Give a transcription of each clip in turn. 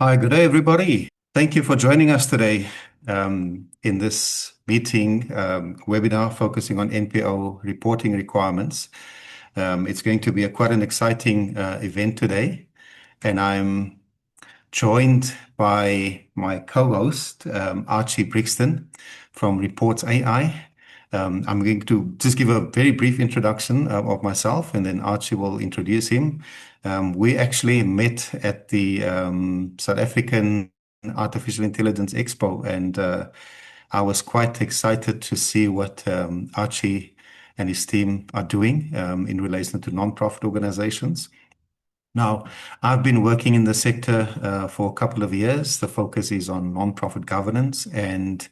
Hi, good day, everybody. Thank you for joining us today in this meeting webinar focusing on NPO reporting requirements. It's going to be quite an exciting event today, and I'm joined by my co-host, Archie Brixton from Reports AI. I'm going to just give a very brief introduction of myself, and then Archie will introduce him. We actually met at the South African Artificial Intelligence Expo, and I was quite excited to see what Archie and his team are doing in relation to non-profit organizations. Now, I've been working in the sector for a couple of years. The focus is on nonprofit governance and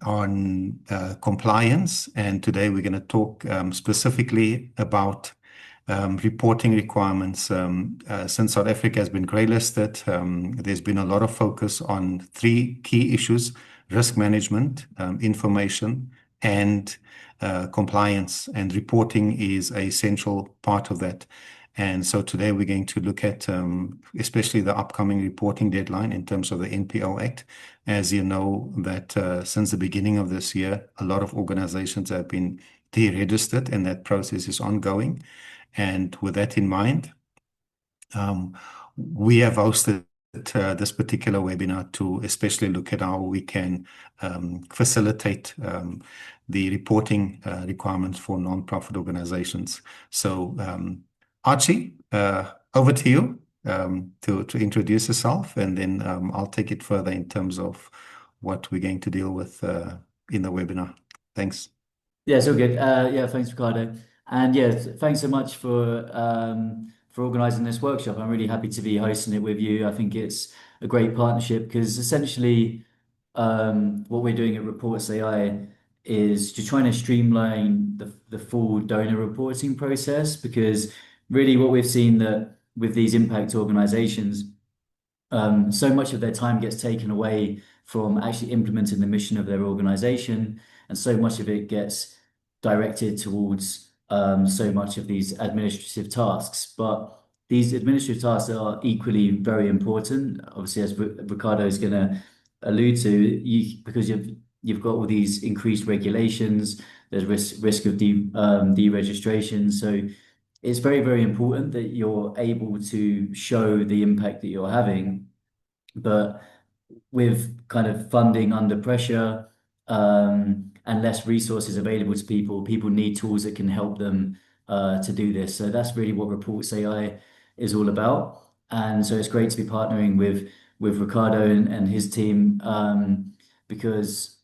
on compliance. And today we're going to talk specifically about reporting requirements. Since South Africa has been grey listed, there's been a lot of focus on three key issues: risk management, information, and compliance. And reporting is a central part of that. And so today we're going to look at especially the upcoming reporting deadline in terms of the NPO Act. As you know, that since the beginning of this year, a lot of organizations have been deregistered, and that process is ongoing. And with that in mind, we have hosted this particular webinar to especially look at how we can facilitate the reporting requirements for nonprofit organizations. So, Archie, over to you to introduce yourself, and then I'll take it further in terms of what we're going to deal with in the webinar. Thanks. Yeah, it's all good. Yeah, thanks, Ricardo. And yeah, thanks so much for organising this workshop. I'm really happy to be hosting it with you. I think it's a great partnership because essentially what we're doing at Reports AI is just trying to streamline the full donor reporting process, because really what we've seen that with these impact organizations, so much of their time gets taken away from actually implementing the mission of their organization, and so much of it gets directed towards so much of these administrative tasks. But these administrative tasks are equally very important. Obviously, as Ricardo is going to allude to, because you've got all these increased regulations, there's risk of deregistration. So it's very, very important that you're able to show the impact that you're having. But with kind of funding under pressure, and less resources available to people, people need tools that can help them to do this. So that's really what Reports AI is all about. And so it's great to be partnering with Ricardo and his team, because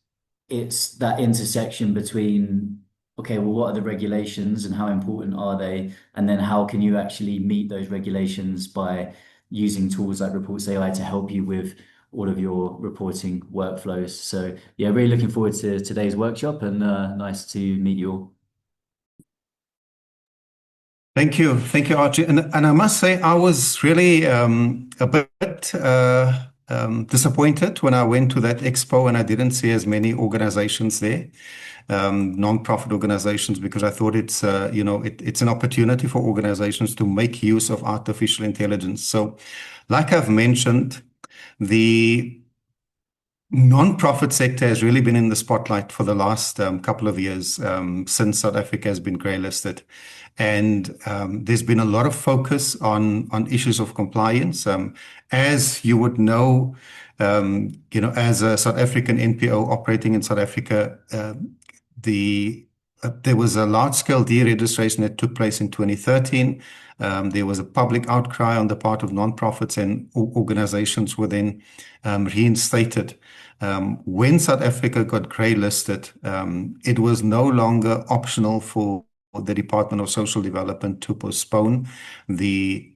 it's that intersection between, okay, well, what are the regulations and how important are they? And then how can you actually meet those regulations by using tools like Reports AI to help you with all of your reporting workflows. So yeah, really looking forward to today's workshop, and nice to meet you all. Thank you, Archie. And I must say, I was really a bit disappointed when I went to that expo and I didn't see as many organizations there, non-profit organizations, because I thought it's an opportunity for organizations to make use of artificial intelligence. So, like I've mentioned, the non-profit sector has really been in the spotlight for the last couple of years since South Africa has been grey listed. And there's been a lot of focus on issues of compliance. As you would know, as a South African NPO operating in South Africa, there was a large-scale deregistration that took place in 2013. There was a public outcry on the part of non-profits, and organizations were then reinstated. When South Africa got grey listed, it was no longer optional for the Department of Social Development to postpone the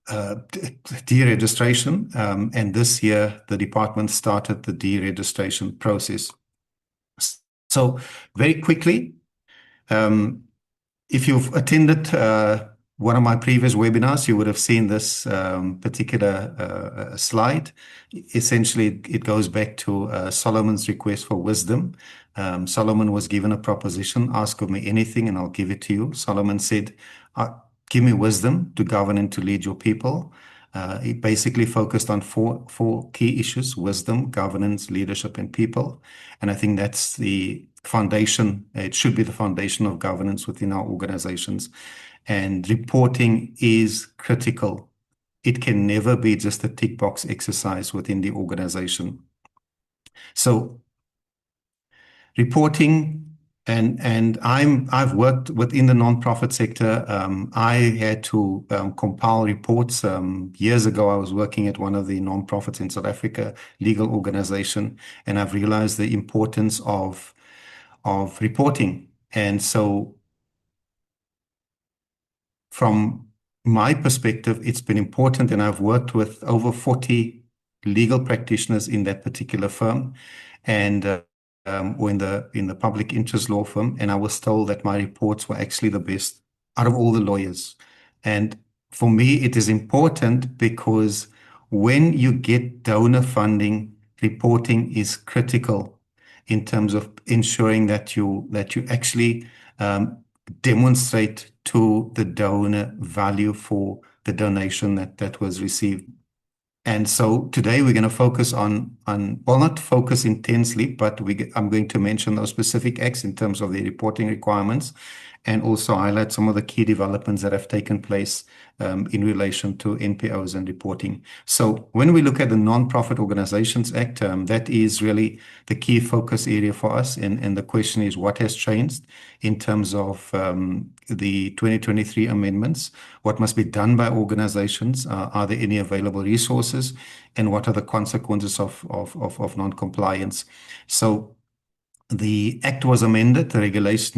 deregistration. And this year, the department started the deregistration process. So very quickly, if you've attended one of my previous webinars, you would have seen this particular slide. Essentially, it goes back to Solomon's request for wisdom. Solomon was given a proposition: ask of me anything and I'll give it to you. Solomon said, give me wisdom to govern and to lead your people. It basically focused on four key issues: wisdom, governance, leadership, and people. And I think that's the foundation. It should be the foundation of governance within our organizations. And reporting is critical. It can never be just a tick box exercise within the organization. So reporting, and I've worked within the nonprofit sector. I had to compile reports. Years ago, I was working at one of the nonprofits in South Africa, legal organization, and I've realized the importance of reporting. And so from my perspective, it's been important, and I've worked with over 40 legal practitioners in that particular firm, and or in the public interest law firm, and I was told that my reports were actually the best out of all the lawyers. And for me, it is important because when you get donor funding, reporting is critical in terms of ensuring that you actually demonstrate to the donor value for the donation that was received. And so today we're going to focus on well, not focus intensely, but I'm going to mention those specific acts in terms of the reporting requirements, and also highlight some of the key developments that have taken place in relation to NPOs and reporting. So when we look at the Non-Profit Organizations Act, that is really the key focus area for us. And the question is, what has changed in terms of the 2023 amendments? What must be done by organizations? Are there any available resources? And what are the consequences of non-compliance? So the Act was amended,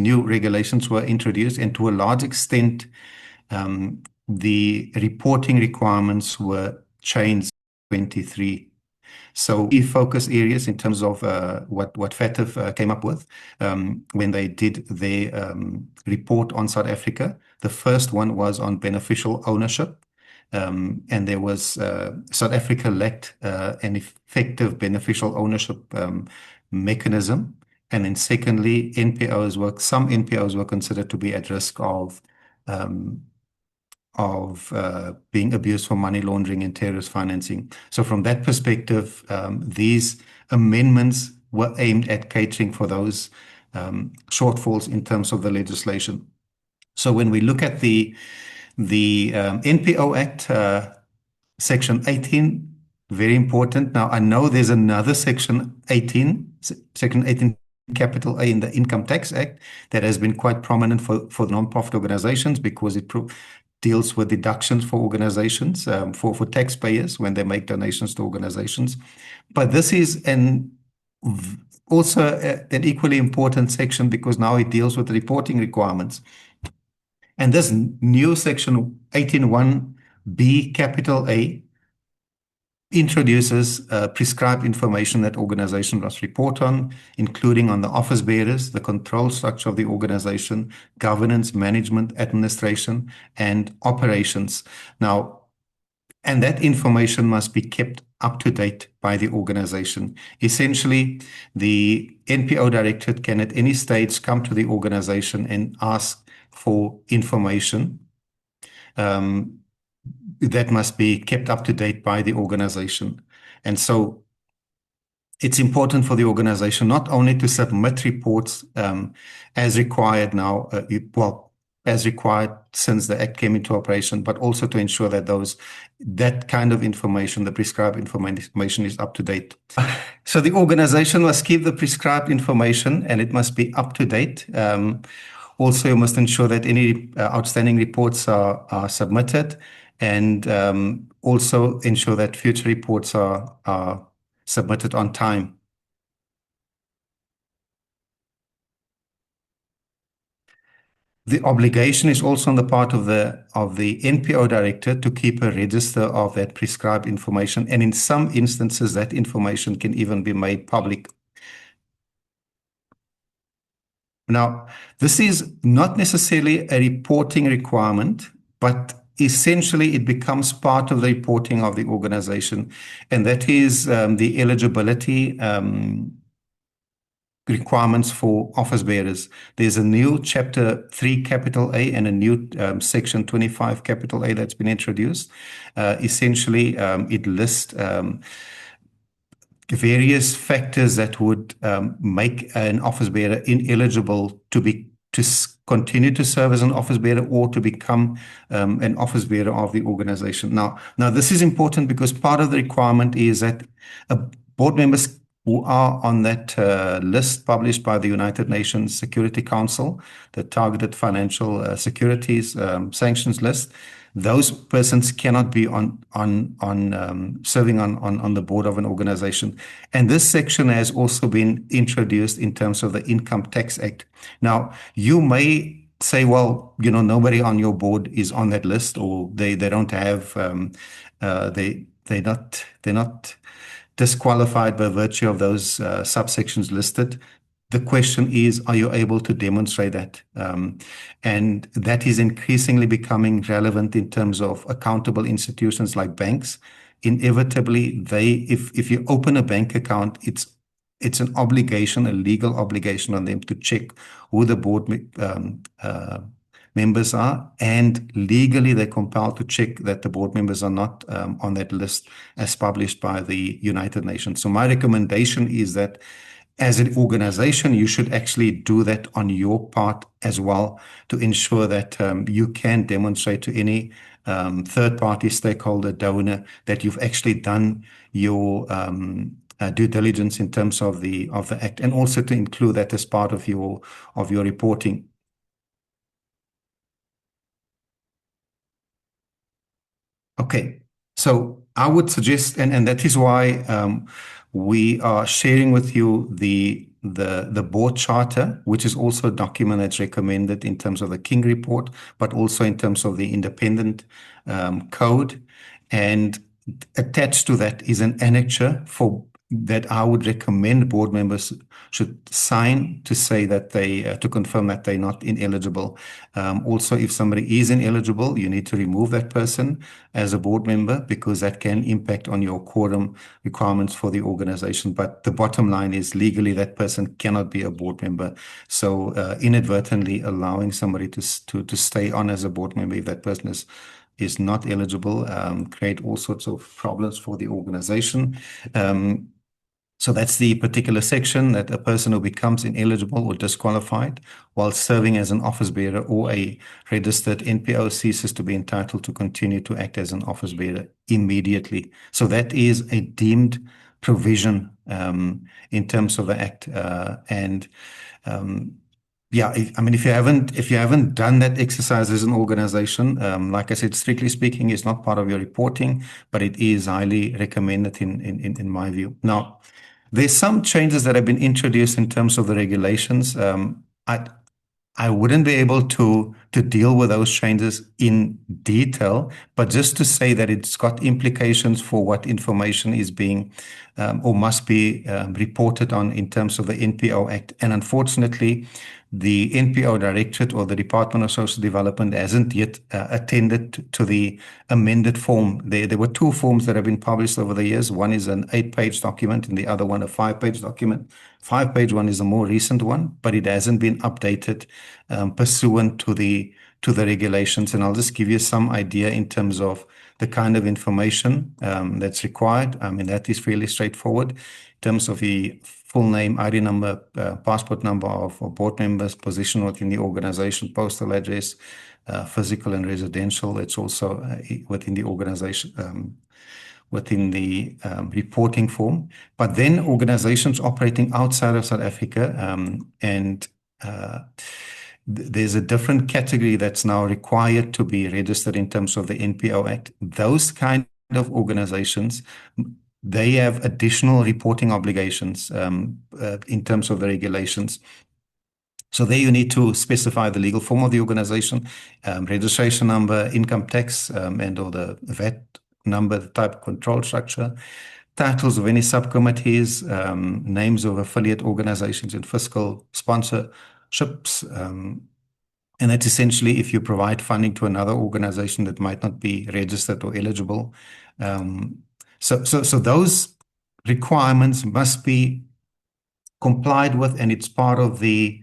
new regulations were introduced, and to a large extent, the reporting requirements were changed in 23. So key focus areas in terms of what FATF came up with when they did their report on South Africa. The first one was on beneficial ownership. And there was South Africa lacked an effective beneficial ownership mechanism. And then secondly, some NPOs were considered to be at risk of being abused for money laundering and terrorist financing. So from that perspective, these amendments were aimed at catering for those shortfalls in terms of the legislation. So when we look at the NPO Act, Section 18, very important. Now, I know there's another Section 18, capital A in the Income Tax Act that has been quite prominent for non-profit organizations because it deals with deductions for organizations, for taxpayers when they make donations to organizations. But this is also an equally important section because now it deals with reporting requirements. And this new Section 18(1)(b) capital A introduces prescribed information that organizations must report on, including on the office bearers, the control structure of the organization, governance, management, administration, and operations. Now, and that information must be kept up to date by the organization. Essentially, the NPO directorate can at any stage come to the organization and ask for information that must be kept up to date by the organization. And so it's important for the organization not only to submit reports as required now, as required since the Act came into operation, but also to ensure that that kind of information, the prescribed information, is up to date. So the organization must keep the prescribed information and it must be up to date. Also, you must ensure that any outstanding reports are submitted, and also ensure that future reports are submitted on time. The obligation is also on the part of the NPO director to keep a register of that prescribed information, and in some instances, that information can even be made public. Now, this is not necessarily a reporting requirement, but essentially it becomes part of the reporting of the organization, and that is the eligibility requirements for office bearers. There's a new Chapter 3 capital A and a new Section 25 capital A that's been introduced. Essentially, it lists various factors that would make an office bearer ineligible to continue to serve as an office bearer or to become an office bearer of the organization. Now this is important because part of the requirement is that board members who are on that list published by the United Nations Security Council, the Targeted Financial Securities Sanctions List, those persons cannot be serving on the board of an organization. And this section has also been introduced in terms of the Income Tax Act. Now, you may say, well, nobody on your board is on that list, or they don't have they're not disqualified by virtue of those subsections listed. The question is, are you able to demonstrate that? And that is increasingly becoming relevant in terms of accountable institutions like banks. Inevitably, if you open a bank account, it's an obligation, a legal obligation on them to check who the board members are, and legally they're compelled to check that the board members are not on that list as published by the United Nations. So my recommendation is that as an organization, you should actually do that on your part as well to ensure that you can demonstrate to any third-party stakeholder, donor, that you've actually done your due diligence in terms of the act, and also to include that as part of your reporting. Okay, so I would suggest, and that is why we are sharing with you the board charter, which is also a document that's recommended in terms of the King report, but also in terms of the independent code. And attached to that is an annexure that I would recommend board members should sign to say that to confirm that they're not ineligible. Also, if somebody is ineligible, you need to remove that person as a board member, because that can impact on your quorum requirements for the organization. But the bottom line is, legally that person cannot be a board member. So inadvertently allowing somebody to stay on as a board member, if that person is not eligible, create all sorts of problems for the organization. So that's the particular section, that a person who becomes ineligible or disqualified while serving as an office bearer or a registered NPO ceases to be entitled to continue to act as an office bearer immediately. So that is a deemed provision in terms of the Act. Yeah, if you haven't done that exercise as an organization, like I said, strictly speaking, it's not part of your reporting, but it is highly recommended in my view. Now, there's some changes that have been introduced in terms of the regulations. I wouldn't be able to deal with those changes in detail, but just to say that it's got implications for what information is being or must be reported on in terms of the NPO Act. And unfortunately, the NPO Directorate or the Department of Social Development hasn't yet attended to the amended form. There were two forms that have been published over the years. One is an 8-page document and the other one a 5-page document. 5-page one is a more recent one, but it hasn't been updated pursuant to the regulations. And I'll just give you some idea in terms of the kind of information that's required. I mean, that is fairly straightforward in terms of the full name, ID number, passport number of board members, position within the organization, postal address, physical and residential. It's also within the organization, within the reporting form. But then organizations operating outside of South Africa, and there's a different category that's now required to be registered in terms of the NPO Act. Those kind of organizations, they have additional reporting obligations in terms of the regulations. So there you need to specify the legal form of the organization, registration number, income tax, and or the VAT number, the type of control structure, titles of any subcommittees, names of affiliate organizations and fiscal sponsorships. And that's essentially if you provide funding to another organization that might not be registered or eligible. So those requirements must be complied with, and it's part of the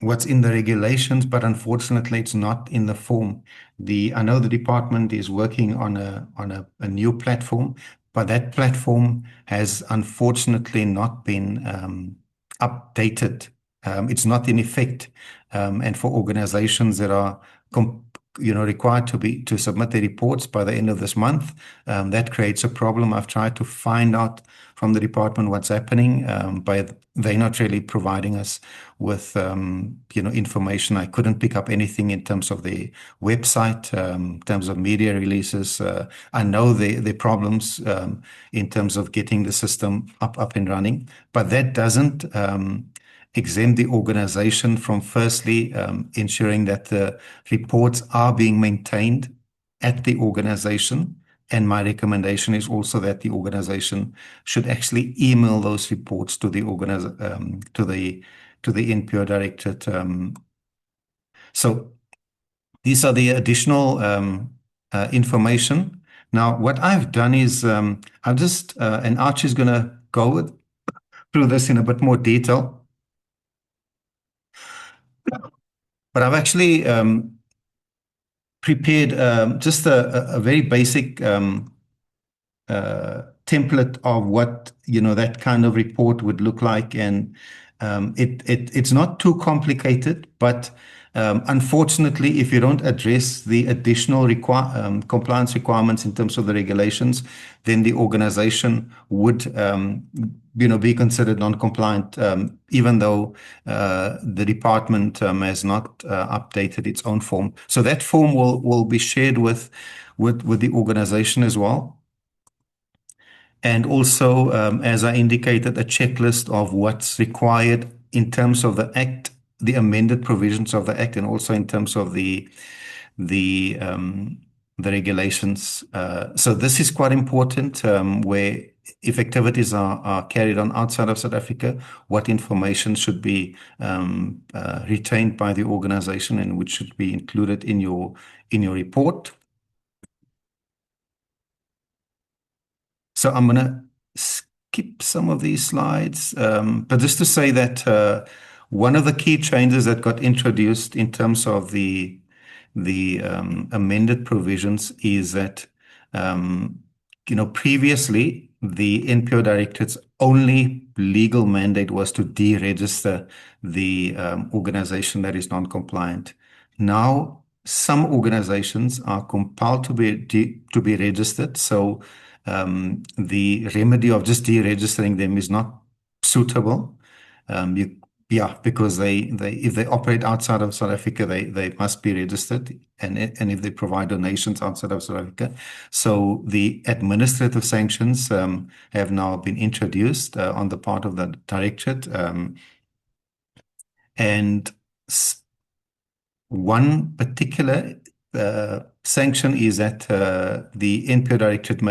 what's in the regulations, but unfortunately it's not in the form. I know the department is working on a new platform, but that platform has unfortunately not been updated. It's not in effect. And for organizations that are required to submit their reports by the end of this month, that creates a problem. I've tried to find out from the department what's happening, but they're not really providing us with information. I couldn't pick up anything in terms of the website, in terms of media releases. I know the problems in terms of getting the system up and running, but that doesn't exempt the organization from firstly ensuring that the reports are being maintained at the organization. And my recommendation is also that the organization should actually email those reports to the to the NPO directorate. So these are the additional information. Now, what I've done is I've just, and Archie's going to through this in a bit more detail, but I've actually prepared just a very basic template of what that kind of report would look like, and it's not too complicated, but unfortunately, if you don't address the additional compliance requirements in terms of the regulations, then the organization would be considered non-compliant, even though the department has not updated its own form. So that form will be shared with the organization as well. And also, as I indicated, a checklist of what's required in terms of the Act, the amended provisions of the Act, and also in terms of the regulations. So this is quite important, where if activities are carried on outside of South Africa, what information should be retained by the organization and which should be included in your report. So I'm going to skip some of these slides, but just to say that one of the key changes that got introduced in terms of the amended provisions is that previously the NPO directorate's only legal mandate was to deregister the organization that is non-compliant. Now, some organizations are compelled to be registered, so the remedy of just deregistering them is not suitable. Because if they operate outside of South Africa, they must be registered, and if they provide donations outside of South Africa. So the administrative sanctions have now been introduced on the part of the directorate, and one particular sanction is that the NPO directorate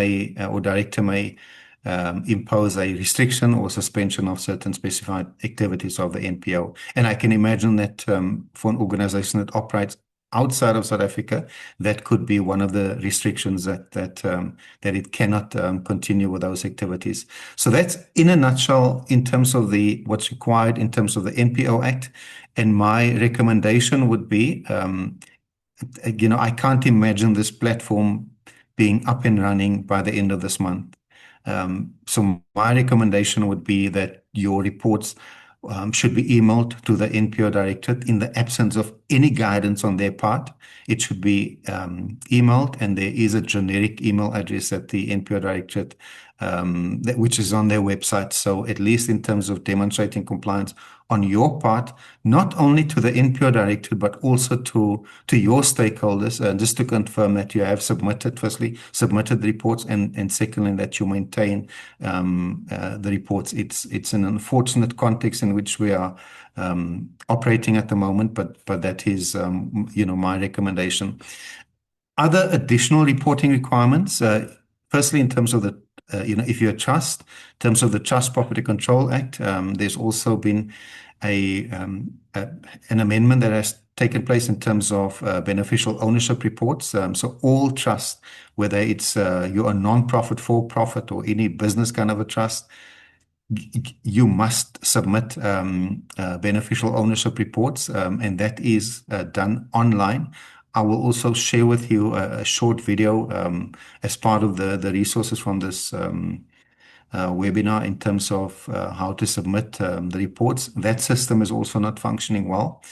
or director may impose a restriction or suspension of certain specified activities of the NPO. And I can imagine that for an organization that operates outside of South Africa, that could be one of the restrictions that it cannot continue with those activities. So that's in a nutshell in terms of what's required in terms of the NPO Act. And my recommendation would be, I can't imagine this platform being up and running by the end of this month. So my recommendation would be that your reports should be emailed to the NPO directorate in the absence of any guidance on their part. It should be emailed, and there is a generic email address at the NPO directorate, which is on their website. So at least in terms of demonstrating compliance on your part, not only to the NPO directorate, but also to your stakeholders, just to confirm that you have firstly submitted the reports, and secondly, that you maintain the reports. It's an unfortunate context in which we are operating at the moment, but that is, my recommendation. Other additional reporting requirements, firstly, in terms of if you're a trust, in terms of the Trust Property Control Act, there's also been an amendment that has taken place in terms of beneficial ownership reports. So all trusts, whether it's you're a non-profit, for-profit, or any business kind of a trust, you must submit beneficial ownership reports, and that is done online. I will also share with you a short video as part of the resources from this webinar in terms of how to submit the reports. That system is also not functioning well.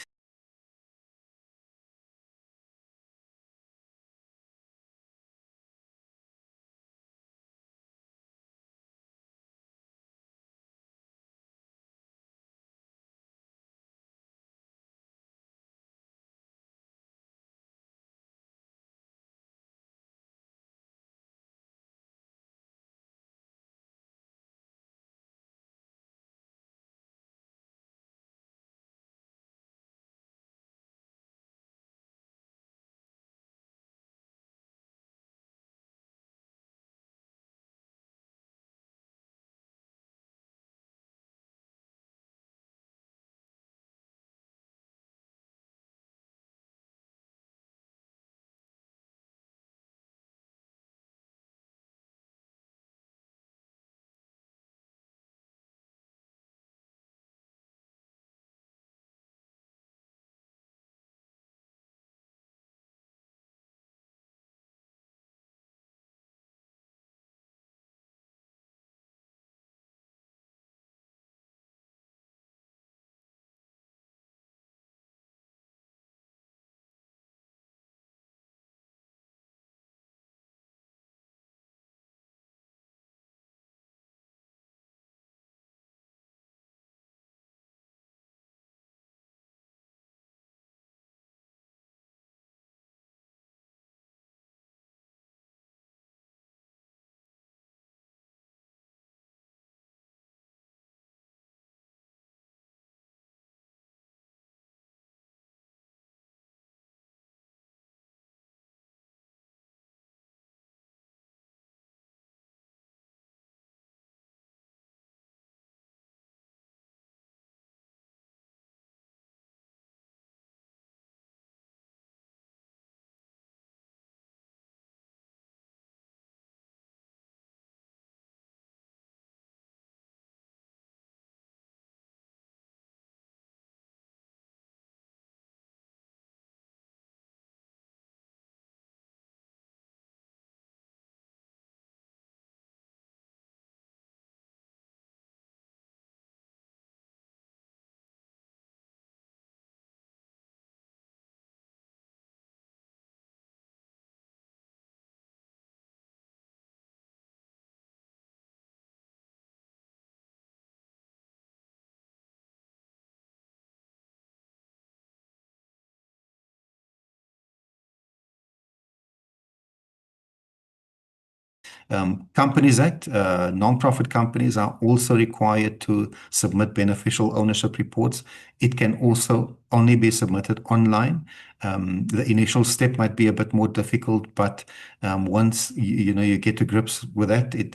Companies Act, non-profit companies are also required to submit beneficial ownership reports. It can also only be submitted online. The initial step might be a bit more difficult, but once you get to grips with that, it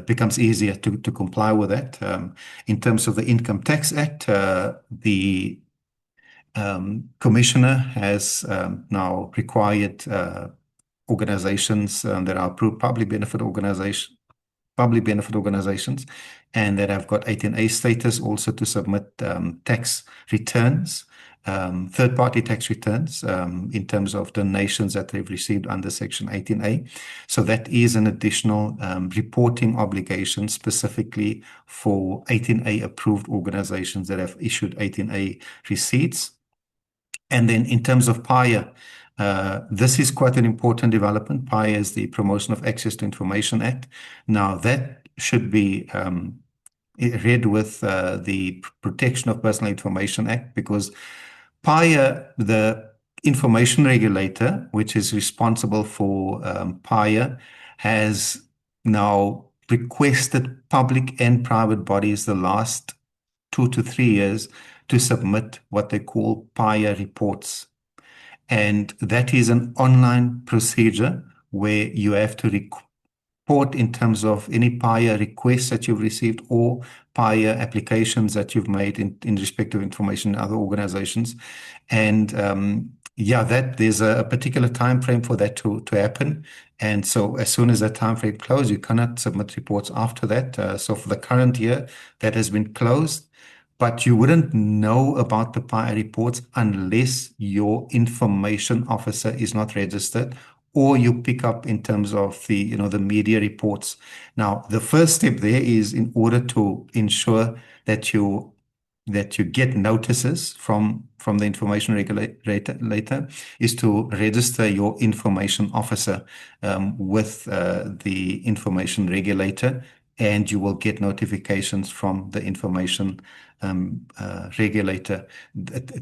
becomes easier to comply with that. In terms of the Income Tax Act, the commissioner has now required organizations that are approved public benefit organizations, and that have got 18A status also to submit tax returns, third-party tax returns in terms of donations that they've received under Section 18A. So that is an additional reporting obligation specifically for 18A approved organizations that have issued 18A receipts. And then in terms of PIA, this is quite an important development. PIA is the Promotion of Access to Information Act. Now, that should be read with the Protection of Personal Information Act, because PIA, the information regulator, which is responsible for PIA, has now requested public and private bodies the last 2 to 3 years to submit what they call PIA reports. And that is an online procedure where you have to report in terms of any PIA requests that you've received or PIA applications that you've made in respect of information in other organizations. And Yeah, that there's a particular time frame for that to happen. And so as soon as that time frame closes, you cannot submit reports after that. So for the current year, that has been closed. But you wouldn't know about the PI reports unless your information officer is not registered or you pick up in terms of the media reports. Now, the first step there is in order to ensure that you get notices from the information regulator is to register your information officer with the information regulator, and you will get notifications from the information regulator.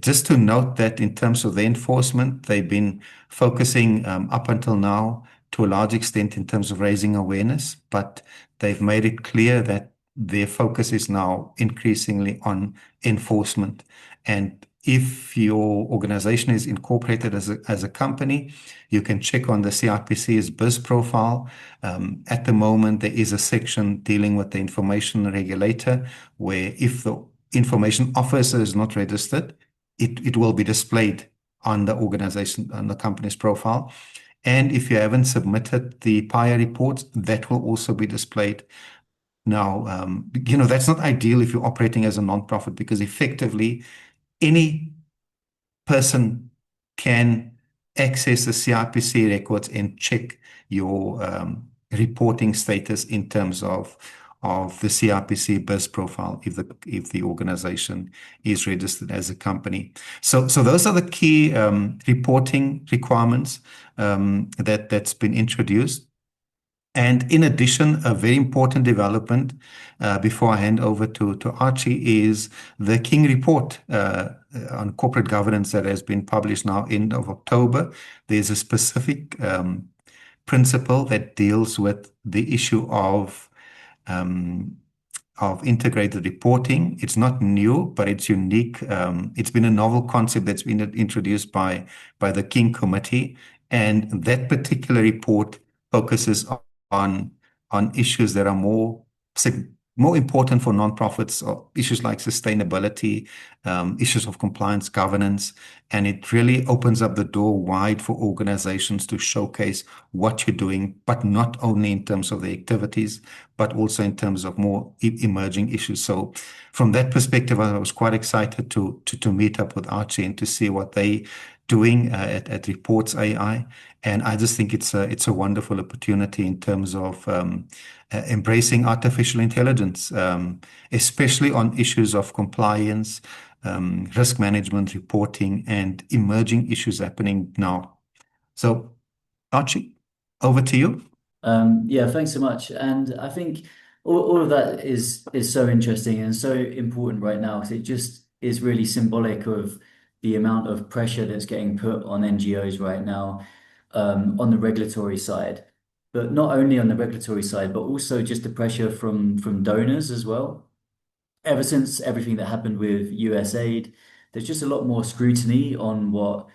Just to note that in terms of the enforcement, they've been focusing up until now to a large extent in terms of raising awareness, but they've made it clear that their focus is now increasingly on enforcement. And if your organization is incorporated as a company, you can check on the CIPC's BIS profile. At the moment, there is a section dealing with the information regulator where if the information officer is not registered, it will be displayed on the organization, on the company's profile. And if you haven't submitted the PIA reports, that will also be displayed. Now, that's not ideal if you're operating as a nonprofit because effectively any person can access the CIPC records and check your reporting status in terms of the CIPC BIS profile if the organization is registered as a company. So those are the key reporting requirements that's been introduced. And in addition, a very important development before I hand over to Archie is the King Report on corporate governance that has been published now end of October. There's a specific principle that deals with the issue of integrated reporting. It's not new, but it's unique. It's been a novel concept that's been introduced by the King Committee, and that particular report focuses on issues that are more important for nonprofits, or issues like sustainability, issues of compliance governance, and it really opens up the door wide for organizations to showcase what you're doing, but not only in terms of the activities, but also in terms of more emerging issues. So from that perspective, I was quite excited to meet up with Archie and to see what they doing at Reports AI. And I just think it's a wonderful opportunity in terms of embracing artificial intelligence, especially on issues of compliance, risk management, reporting, and emerging issues happening now. So, Archie, over to you. Yeah, thanks so much. And I think all of that is so interesting and so important right now because it just is really symbolic of the amount of pressure that's getting put on NGOs right now, on the regulatory side. But not only on the regulatory side, but also just the pressure from donors as well. Ever since everything that happened with USAID, there's just a lot more scrutiny on what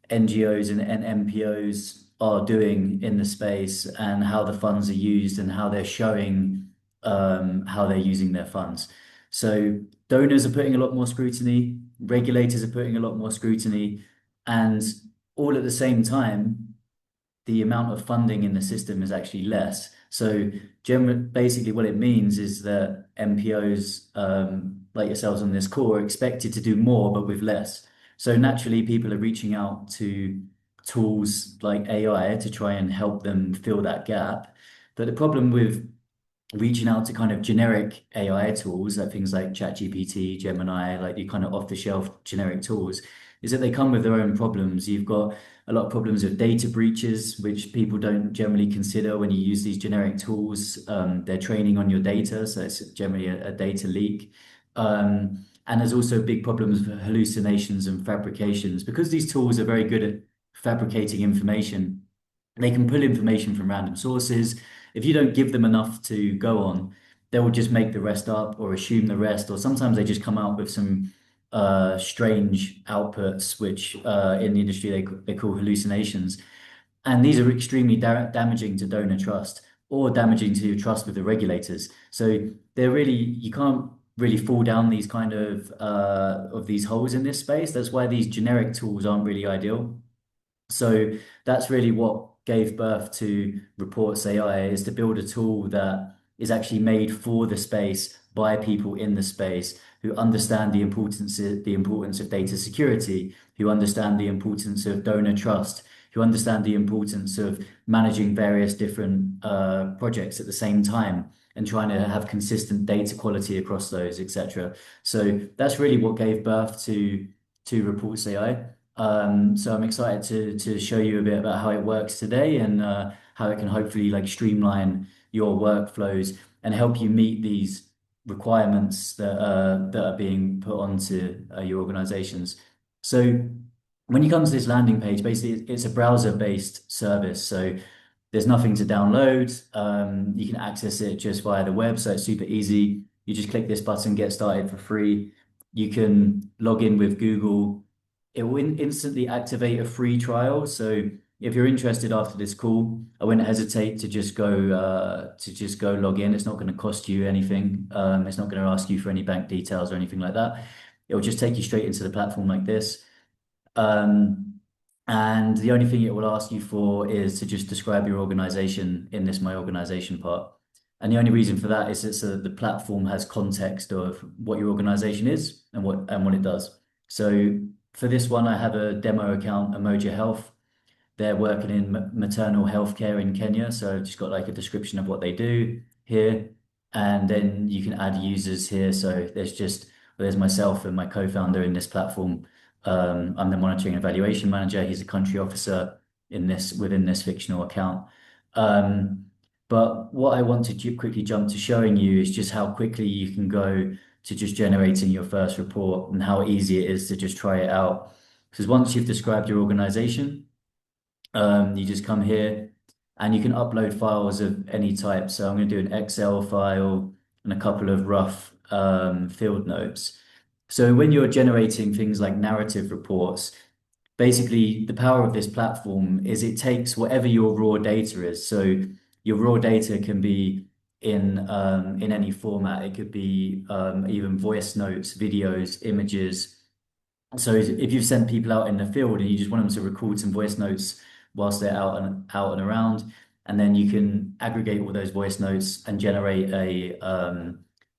NGOs and NPOs are doing in the space and how the funds are used and how they're showing how they're using their funds. So donors are putting a lot more scrutiny, regulators are putting a lot more scrutiny, and all at the same time, the amount of funding in the system is actually less. So basically what it means is that NPOs, like yourselves on this call, are expected to do more, but with less. So naturally, people are reaching out to tools like AI to try and help them fill that gap. But the problem with reaching out to kind of generic AI tools, like things like ChatGPT, Gemini, like the kind of off-the-shelf generic tools, is that they come with their own problems. You've got a lot of problems with data breaches, which people don't generally consider when you use these generic tools. They're training on your data, so it's generally a data leak. And there's also big problems with hallucinations and fabrications. Because these tools are very good at fabricating information, they can pull information from random sources. If you don't give them enough to go on, they will just make the rest up or assume the rest, or sometimes they just come out with some strange outputs, which in the industry they call hallucinations. And these are extremely damaging to donor trust or damaging to trust with the regulators. So they're really, you can't really fall down these kind of these holes in this space. That's why these generic tools aren't really ideal. So that's really what gave birth to Reports AI, is to build a tool that is actually made for the space by people in the space who understand the importance of data security, who understand the importance of donor trust, who understand the importance of managing various different projects at the same time and trying to have consistent data quality across those, etc. So that's really what gave birth to Reports AI. So I'm excited to show you a bit about how it works today and how it can hopefully like streamline your workflows and help you meet these requirements that are being put onto your organizations. So when you come to this landing page, basically it's a browser-based service. So there's nothing to download. You can access it just via the web, so it's super easy. You just click this button, get started for free. You can log in with Google. It will instantly activate a free trial. So if you're interested after this call, I wouldn't hesitate to just go log in. It's not going to cost you anything. It's not going to ask you for any bank details or anything like that. It will just take you straight into the platform like this. Um, and the only thing it will ask you for is to just describe your organization in this My Organization part. And the only reason for that is that so that the platform has context of what your organization is and what it does. So for this one, I have a demo account, Emoja Health. They're working in maternal healthcare in Kenya. So I've just got like a description of what they do here. And then you can add users here. So there's myself and my co-founder in this platform. I'm the monitoring and evaluation manager. He's a country officer within this fictional account. Um, but what I want to quickly jump to showing you is just how quickly you can go to just generating your first report and how easy it is to just try it out. Because once you've described your organization, you just come here and you can upload files of any type. So I'm going to do an Excel file and a couple of rough field notes. So when you're generating things like narrative reports, basically the power of this platform is it takes whatever your raw data is. So your raw data can be in any format. It could be even voice notes, videos, images. So if you've sent people out in the field and you just want them to record some voice notes whilst they're out and around, and then you can aggregate all those voice notes and generate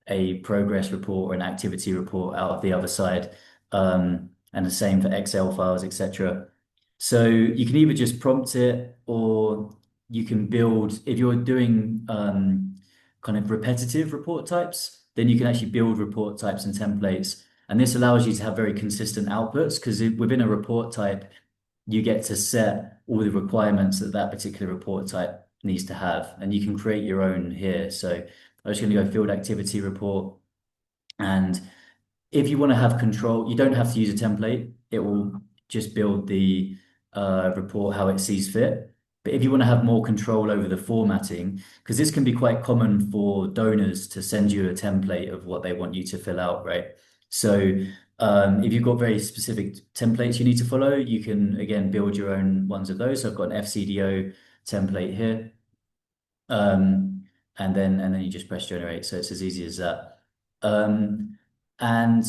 a progress report or an activity report out of the other side. And the same for Excel files, etc. So you can either just prompt it or you can build, if you're doing kind of repetitive report types, then you can actually build report types and templates. And this allows you to have very consistent outputs because within a report type, you get to set all the requirements that that particular report type needs to have. And you can create your own here. So I'm just going to go field activity report. And if you want to have control, you don't have to use a template. It will just build the report how it sees fit. But if you want to have more control over the formatting, because this can be quite common for donors to send you a template of what they want you to fill out, right? So if you've got very specific templates you need to follow, you can again build your own ones of those. So I've got an FCDO template here. And then you just press generate. So it's as easy as that. And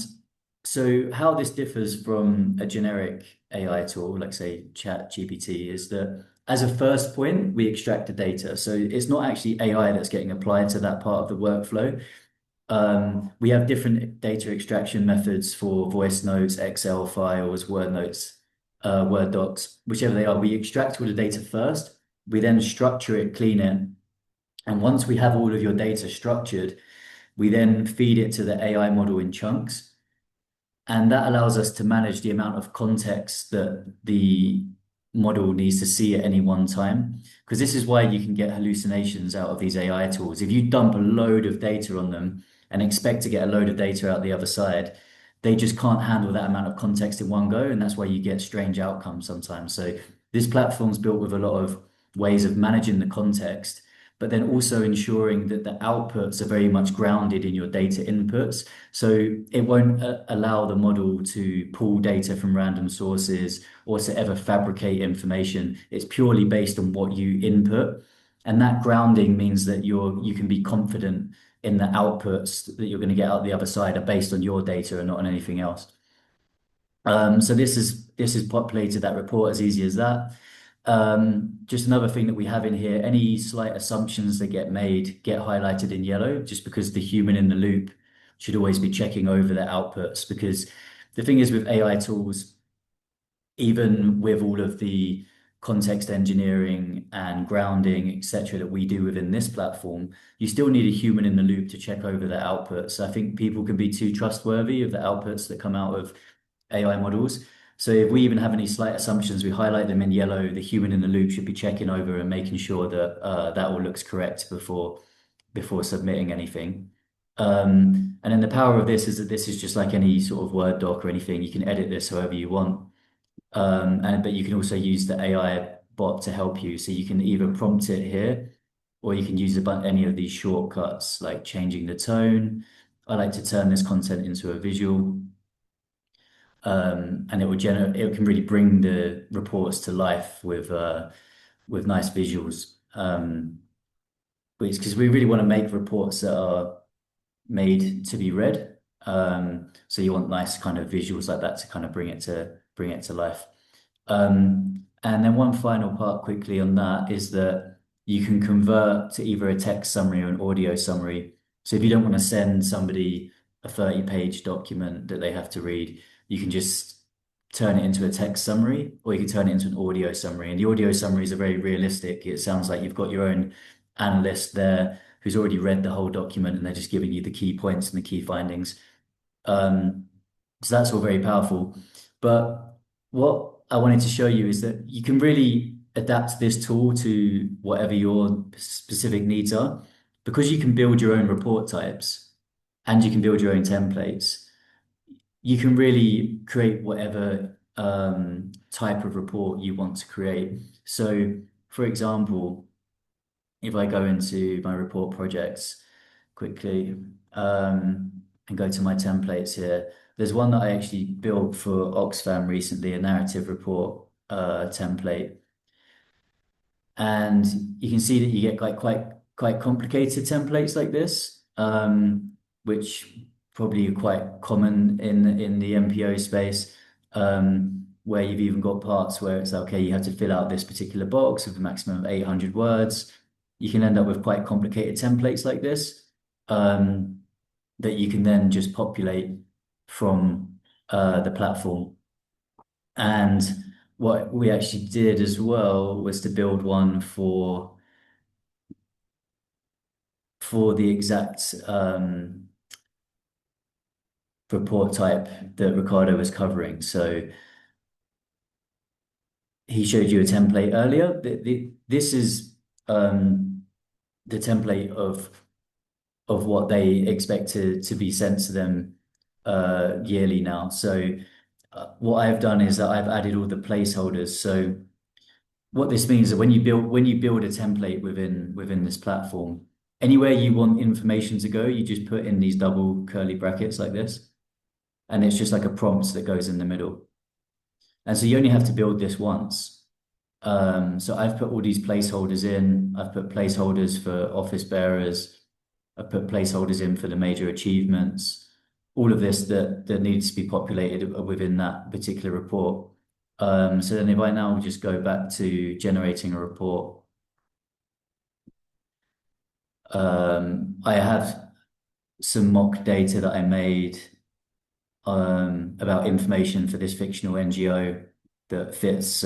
so how this differs from a generic AI tool, like say Chat GPT, is that as a first point, we extract the data. So it's not actually AI that's getting applied to that part of the workflow. We have different data extraction methods for voice notes, Excel files, Word notes, Word docs, whichever they are. We extract all the data first. We then structure it, clean it. And once we have all of your data structured, we then feed it to the AI model in chunks. And that allows us to manage the amount of context that the model needs to see at any one time. Because this is why you can get hallucinations out of these AI tools. If you dump a load of data on them and expect to get a load of data out the other side, they just can't handle that amount of context in one go. And that's why you get strange outcomes sometimes. So this platform's built with a lot of ways of managing the context, but then also ensuring that the outputs are very much grounded in your data inputs. So it won't allow the model to pull data from random sources or to ever fabricate information. It's purely based on what you input. And that grounding means that you can be confident in the outputs that you're going to get out the other side are based on your data and not on anything else. So this is populated that report as easy as that. Just another thing that we have in here, any slight assumptions that get made get highlighted in yellow, just because the human in the loop should always be checking over their outputs. Because the thing is with AI tools, even with all of the context engineering and grounding, etc., that we do within this platform, you still need a human in the loop to check over their outputs. I think people can be too trustworthy of the outputs that come out of AI models. So if we even have any slight assumptions, we highlight them in yellow. The human in the loop should be checking over and making sure that that all looks correct before submitting anything. And then the power of this is that this is just like any sort of Word doc or anything. You can edit this however you want. And but you can also use the AI bot to help you. So you can either prompt it here, or you can use any of these shortcuts like changing the tone. I like to turn this content into a visual, and it will generate. It can really bring the reports to life with nice visuals. Which because we really want to make reports that are made to be read. So you want nice kind of visuals like that to kind of bring it to life. And then one final part quickly on that is that you can convert to either a text summary or an audio summary. So if you don't want to send somebody a 30-page document that they have to read, you can just turn it into a text summary, or you can turn it into an audio summary. And the audio summaries are very realistic. It sounds like you've got your own analyst there who's already read the whole document and they're just giving you the key points and the key findings. Um, so that's all very powerful. But what I wanted to show you is that you can really adapt this tool to whatever your specific needs are, because you can build your own report types and you can build your own templates. You can really create whatever type of report you want to create. So, for example, if I go into my report projects quickly, and go to my templates here, there's one that I actually built for Oxfam recently, a narrative report template. And you can see that you get like quite complicated templates like this, which probably are quite common in the NPO space, where you've even got parts where it's okay, you have to fill out this particular box with a maximum of 800 words. You can end up with quite complicated templates like this, that you can then just populate from the platform. And what we actually did as well was to build one for the exact report type that Ricardo was covering. So he showed you a template earlier. This is the template of what they expect to be sent to them yearly now. So what I've done is that I've added all the placeholders. So what this means is that when you build a template within this platform, anywhere you want information to go, you just put in these double curly brackets like this, and it's just like a prompt that goes in the middle. And so you only have to build this once. So I've put all these placeholders in. I've put placeholders for office bearers. I've put placeholders in for the major achievements. All of this that needs to be populated within that particular report. So then if I now just go back to generating a report, I have some mock data that I made about information for this fictional NGO that fits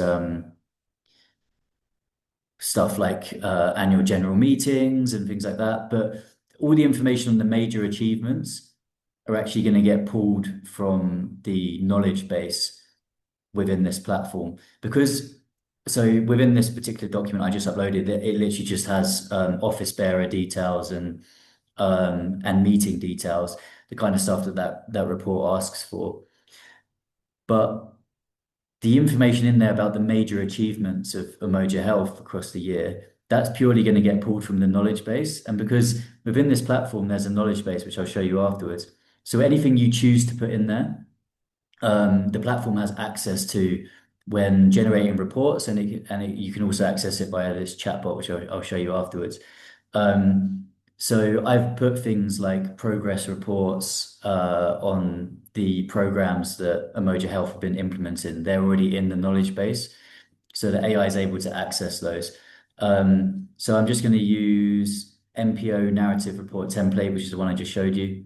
stuff like annual general meetings and things like that. But all the information on the major achievements are actually going to get pulled from the knowledge base within this platform. Because so within this particular document I just uploaded, it literally just has office bearer details and meeting details, the kind of stuff that report asks for. But the information in there about the major achievements of Umoja Health across the year, that's purely going to get pulled from the knowledge base. And because within this platform, there's a knowledge base, which I'll show you afterwards. So anything you choose to put in there, the platform has access to when generating reports, and you can also access it via this chatbot, which I'll show you afterwards. So I've put things like progress reports on the programs that Emoja Health have been implementing, they're already in the knowledge base. So the AI is able to access those. So I'm just going to use NPO narrative report template, which is the one I just showed you.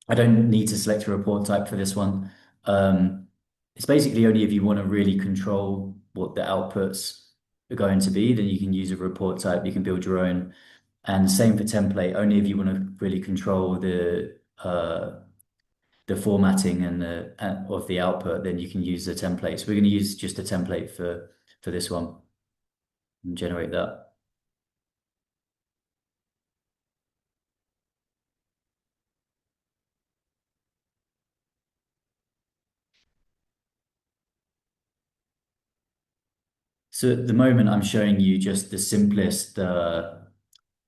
I don't need to select a report type for this one. Um, it's basically only if you want to really control what the outputs are going to be, then you can use a report type. You can build your own. And same for template, only if you want to really control the formatting and the of the output, then you can use the template. So we're going to use just a template for this one and generate that. So at the moment, I'm showing you just the simplest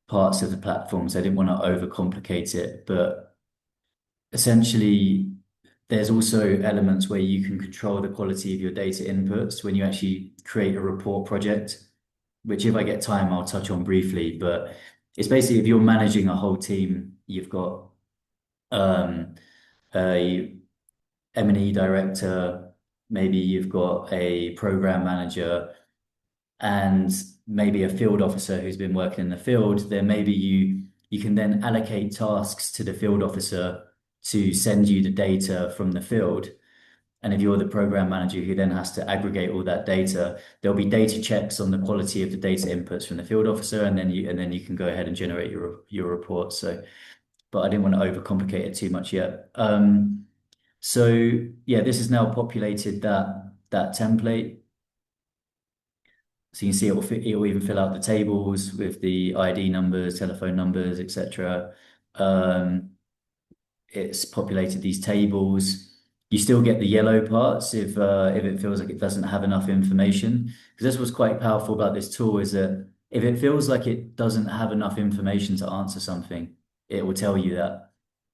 parts of the platform. So I didn't want to overcomplicate it, but essentially, there's also elements where you can control the quality of your data inputs when you actually create a report project, which if I get time, I'll touch on briefly. But it's basically if you're managing a whole team, you've got um, a M&E director, maybe you've got a program manager, and maybe a field officer who's been working in the field, then maybe you can then allocate tasks to the field officer to send you the data from the field. And if you're the program manager who then has to aggregate all that data, there'll be data checks on the quality of the data inputs from the field officer, and then you can go ahead and generate your report. So, but I didn't want to overcomplicate it too much yet. So yeah, this has now populated that template. So you can see it will even fill out the tables with the ID numbers, telephone numbers, etc. Um, it's populated these tables. You still get the yellow parts if it feels like it doesn't have enough information. Because that's what's quite powerful about this tool is that if it feels like it doesn't have enough information to answer something, it will tell you that.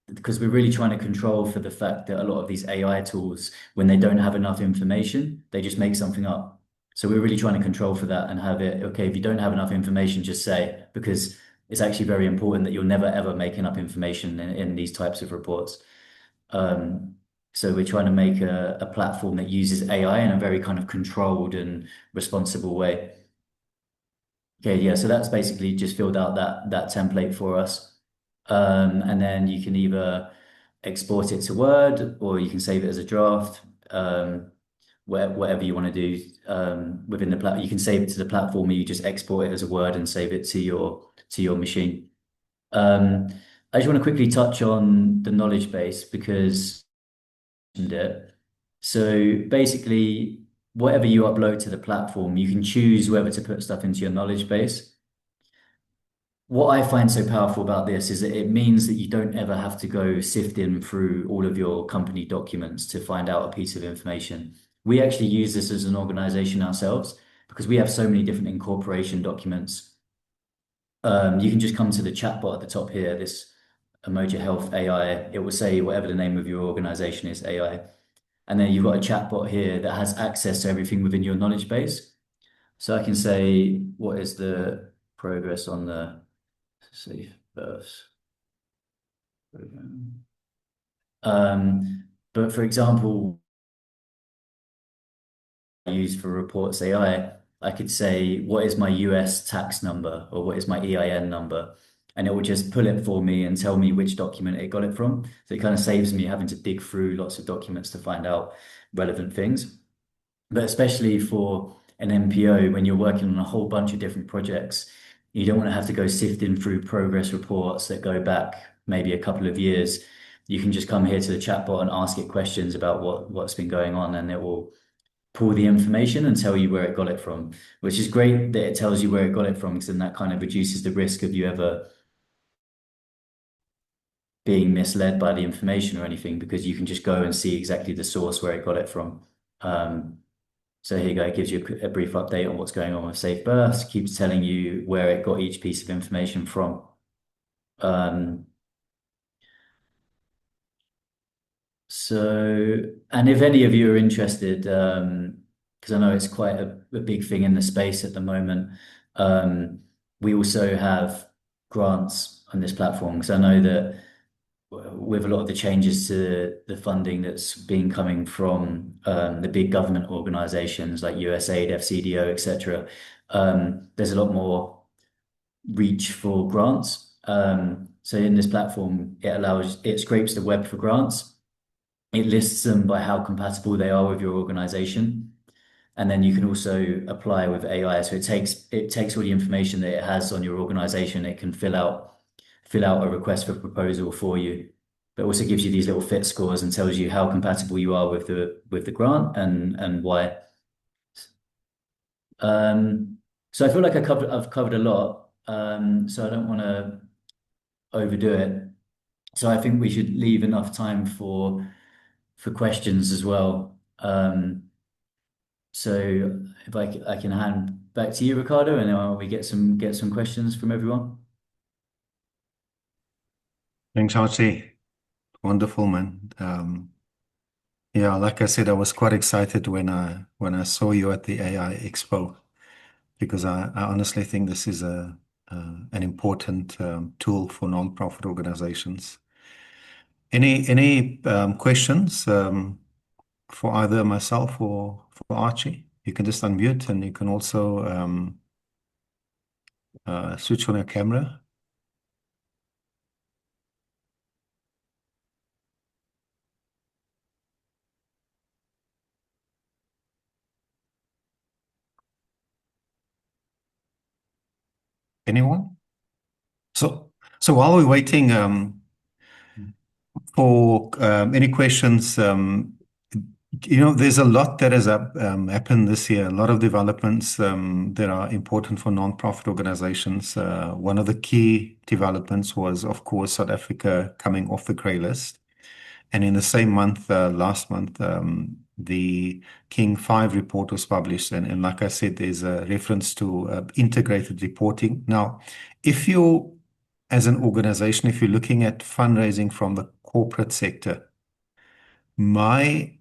Because we're really trying to control for the fact that a lot of these AI tools, when they don't have enough information, they just make something up. So we're really trying to control for that and have it, okay, if you don't have enough information, just say, because it's actually very important that you'll never ever make enough information in these types of reports. Um, so we're trying to make a platform that uses AI in a very kind of controlled and responsible way. Okay, yeah, so that's basically just filled out that template for us. And then you can either export it to Word or you can save it as a draft. Whatever you want to do within the platform. You can save it to the platform or you just export it as a Word and save it to your machine. Um, I just want to quickly touch on the knowledge base because it. So basically, whatever you upload to the platform, you can choose whether to put stuff into your knowledge base. What I find so powerful about this is that it means that you don't ever have to go sifting through all of your company documents to find out a piece of information. We actually use this as an organization ourselves because we have so many different incorporation documents. You can just come to the chatbot at the top here, this Emoja Health AI. It will say whatever the name of your organization is, AI. And then you've got a chatbot here that has access to everything within your knowledge base. So I can say, what is the progress on the safe births program? But for example, used for reports I could say, what is my US tax number or what is my EIN number? And it will just pull it for me and tell me which document it got it from. So it kind of saves me having to dig through lots of documents to find out relevant things. But especially for an NPO, when you're working on a whole bunch of different projects, you don't want to have to go sifting through progress reports that go back maybe a couple of years. You can just come here to the chatbot and ask it questions about what's been going on, and it will pull the information and tell you where it got it from, which is great that it tells you where it got it from, because then that kind of reduces the risk of you ever being misled by the information or anything, because you can just go and see exactly the source where it got it from. So here you go, it gives you a brief update on what's going on with Safe Births, keeps telling you where it got each piece of information from. Um, and if any of you are interested, because I know it's quite a big thing in the space at the moment, we also have grants on this platform, because I know that with a lot of the changes to the funding that's been coming from the big government organizations like USAID, FCDO, etc., there's a lot more reach for grants. So in this platform, it scrapes the web for grants. It lists them by how compatible they are with your organization. And then you can also apply with AI. So it takes all the information that it has on your organization. It can fill out a request for proposal for you. But also gives you these little fit scores and tells you how compatible you are with the grant and why. Um, so I feel like I've covered a lot. So I don't want to overdo it. So I think we should leave enough time for questions as well. So if I can hand back to you, Ricardo, and then we get some questions from everyone. Thanks, Archie. Wonderful, man. Yeah, like I said, I was quite excited when I saw you at the AI Expo because I honestly think this is an important tool for nonprofit organizations. Any questions for either myself or for Archie? You can just unmute and you can also switch on your camera. Anyone? So so while we're waiting for any questions, there's a lot that has happened this year, a lot of developments that are important for non-profit organizations. One of the key developments was, of course, South Africa coming off the grey list. And in the same month, last month, the King 5 report was published. And like I said, there's a reference to integrated reporting. Now, if you, as an organization, if you're looking at fundraising from the corporate sector, my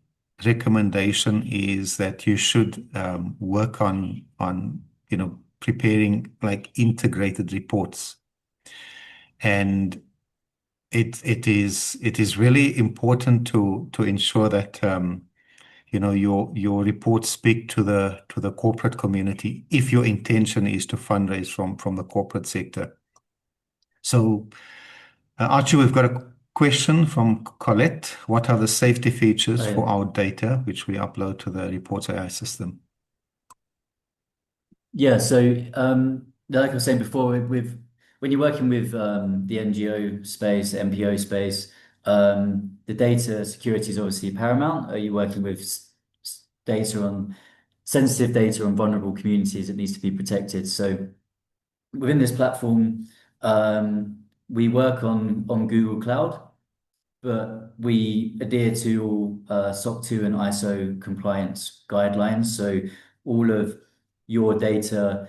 recommendation is that you should work on preparing like integrated reports. And it is really important to ensure that your reports speak to the corporate community if your intention is to fundraise from the corporate sector. So, Archie, we've got a question from Colette. What are the safety features Oh, for yeah. our data which we upload to the Reports AI system? Yeah, so like I was saying before, when you're working with the NGO space, NPO space, the data security is obviously paramount. Are you working with data on sensitive data on vulnerable communities that needs to be protected? So within this platform, we work on Google Cloud, but we adhere to SOC 2 and ISO compliance guidelines. So all of your data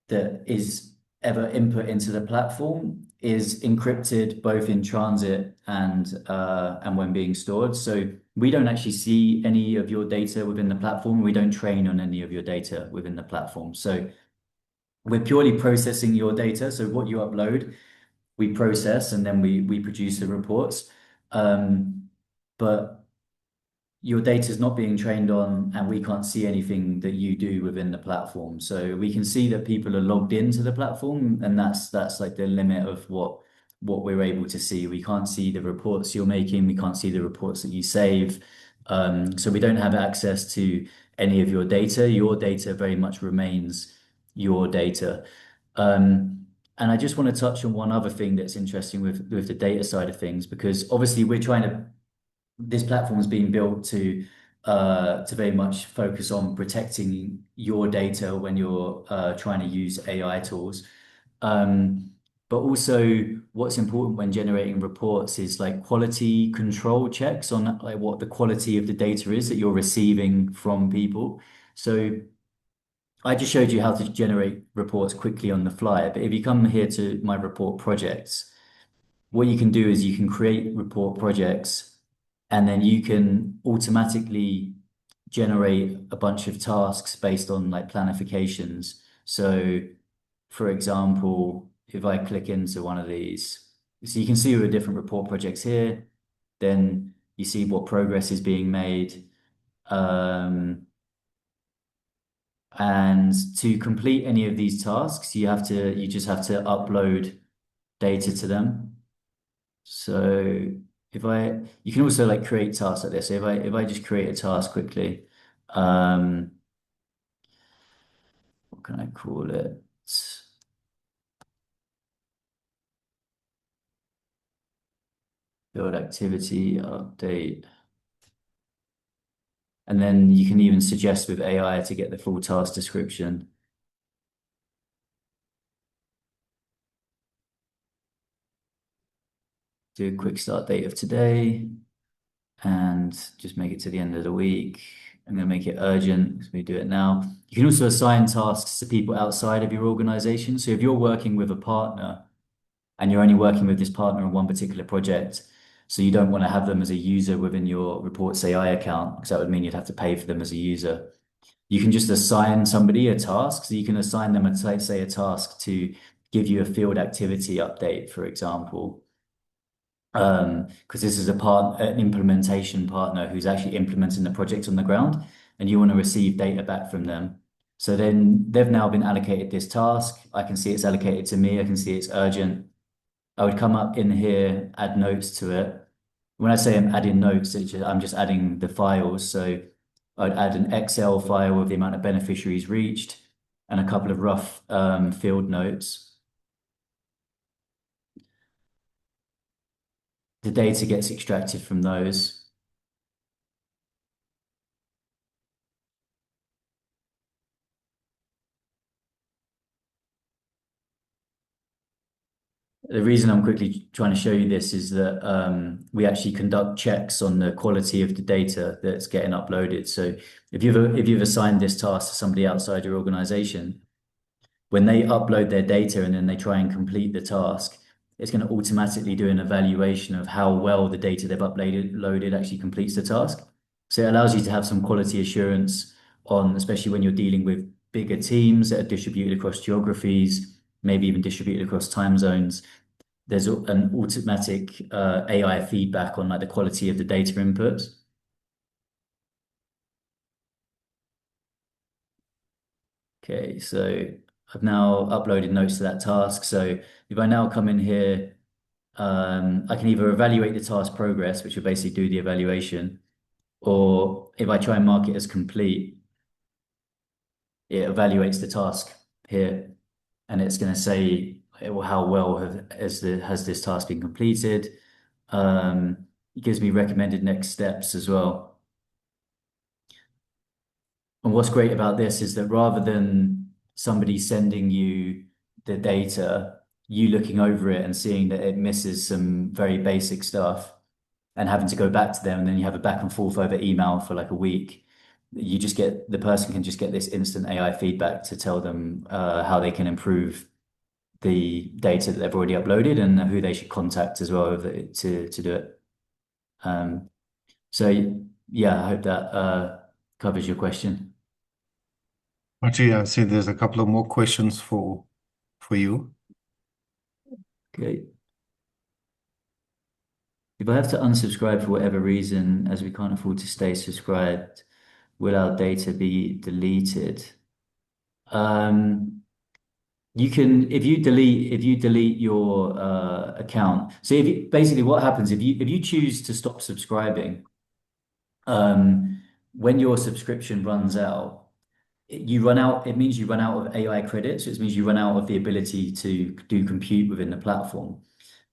that is ever input into the platform is encrypted both in transit and when being stored. So we don't actually see any of your data within the platform. We don't train on any of your data within the platform. So we're purely processing your data. So what you upload, we process and then we produce the reports. But your data is not being trained on, and we can't see anything that you do within the platform. So we can see that people are logged into the platform, and that's like the limit of what we're able to see. We can't see the reports you're making. We can't see the reports that you save. So we don't have access to any of your data. Your data very much remains your data. And I just want to touch on one other thing that's interesting with the data side of things, because obviously we're trying to this platform has been built to very much focus on protecting your data when you're trying to use AI tools. But also what's important when generating reports is like quality control checks on like what the quality of the data is that you're receiving from people. So I just showed you how to generate reports quickly on the fly, but if you come here to my report projects, what you can do is you can create report projects and then you can automatically generate a bunch of tasks based on like planifications. So, for example, if I click into one of these, So you can see with different report projects here, then you see what progress is being made. Um, and to complete any of these tasks, you just have to upload data to them. So you can also like create tasks like this. So if I just create a task quickly, um, what can I call it? Build activity update. And then you can even suggest with AI to get the full task description. Do a quick start date of today and just make it to the end of the week. I'm going to make it urgent, so we do it now. You can also assign tasks to people outside of your organization. So if you're working with a partner and you're only working with this partner on one particular project, so you don't want to have them as a user within your Reports AI account, because that would mean you'd have to pay for them as a user. You can just assign somebody a task. So you can assign them say a task to give you a field activity update, for example. Because this is an implementation partner who's actually implementing the project on the ground, and you want to receive data back from them. So then they've now been allocated this task. I can see it's allocated to me. I can see it's urgent. I would come up in here, add notes to it. When I say I'm adding notes, I'm just adding the files. So I'd add an Excel file with the amount of beneficiaries reached and a couple of rough field notes. The data gets extracted from those. The reason I'm quickly trying to show you this is that we actually conduct checks on the quality of the data that's getting uploaded. So if you've assigned this task to somebody outside your organization, when they upload their data and then they try and complete the task, it's going to automatically do an evaluation of how well the data they've loaded actually completes the task. So it allows you to have some quality assurance on, especially when you're dealing with bigger teams that are distributed across geographies, maybe even distributed across time zones. There's an automatic AI feedback on like the quality of the data inputs. Okay, so I've now uploaded notes to that task. So if I now come in here, I can either evaluate the task progress, which will basically do the evaluation, or if I try and mark it as complete, it evaluates the task here, and it's going to say how well has this task been completed. It gives me recommended next steps as well. And what's great about this is that rather than somebody sending you the data, you looking over it and seeing that it misses some very basic stuff and having to go back to them, and then you have a back and forth over email for like a week. The person can just get this instant AI feedback to tell them how they can improve the data that they've already uploaded and who they should contact as well to do it. Um, so yeah, I hope that covers your question. Actually, I see there's a couple of more questions for you. Okay. If I have to unsubscribe for whatever reason, as we can't afford to stay subscribed, will our data be deleted? Um, you can if you delete your account. So basically what happens if you choose to stop subscribing, when your subscription runs out, it means you run out of AI credits. It means you run out of the ability to do compute within the platform.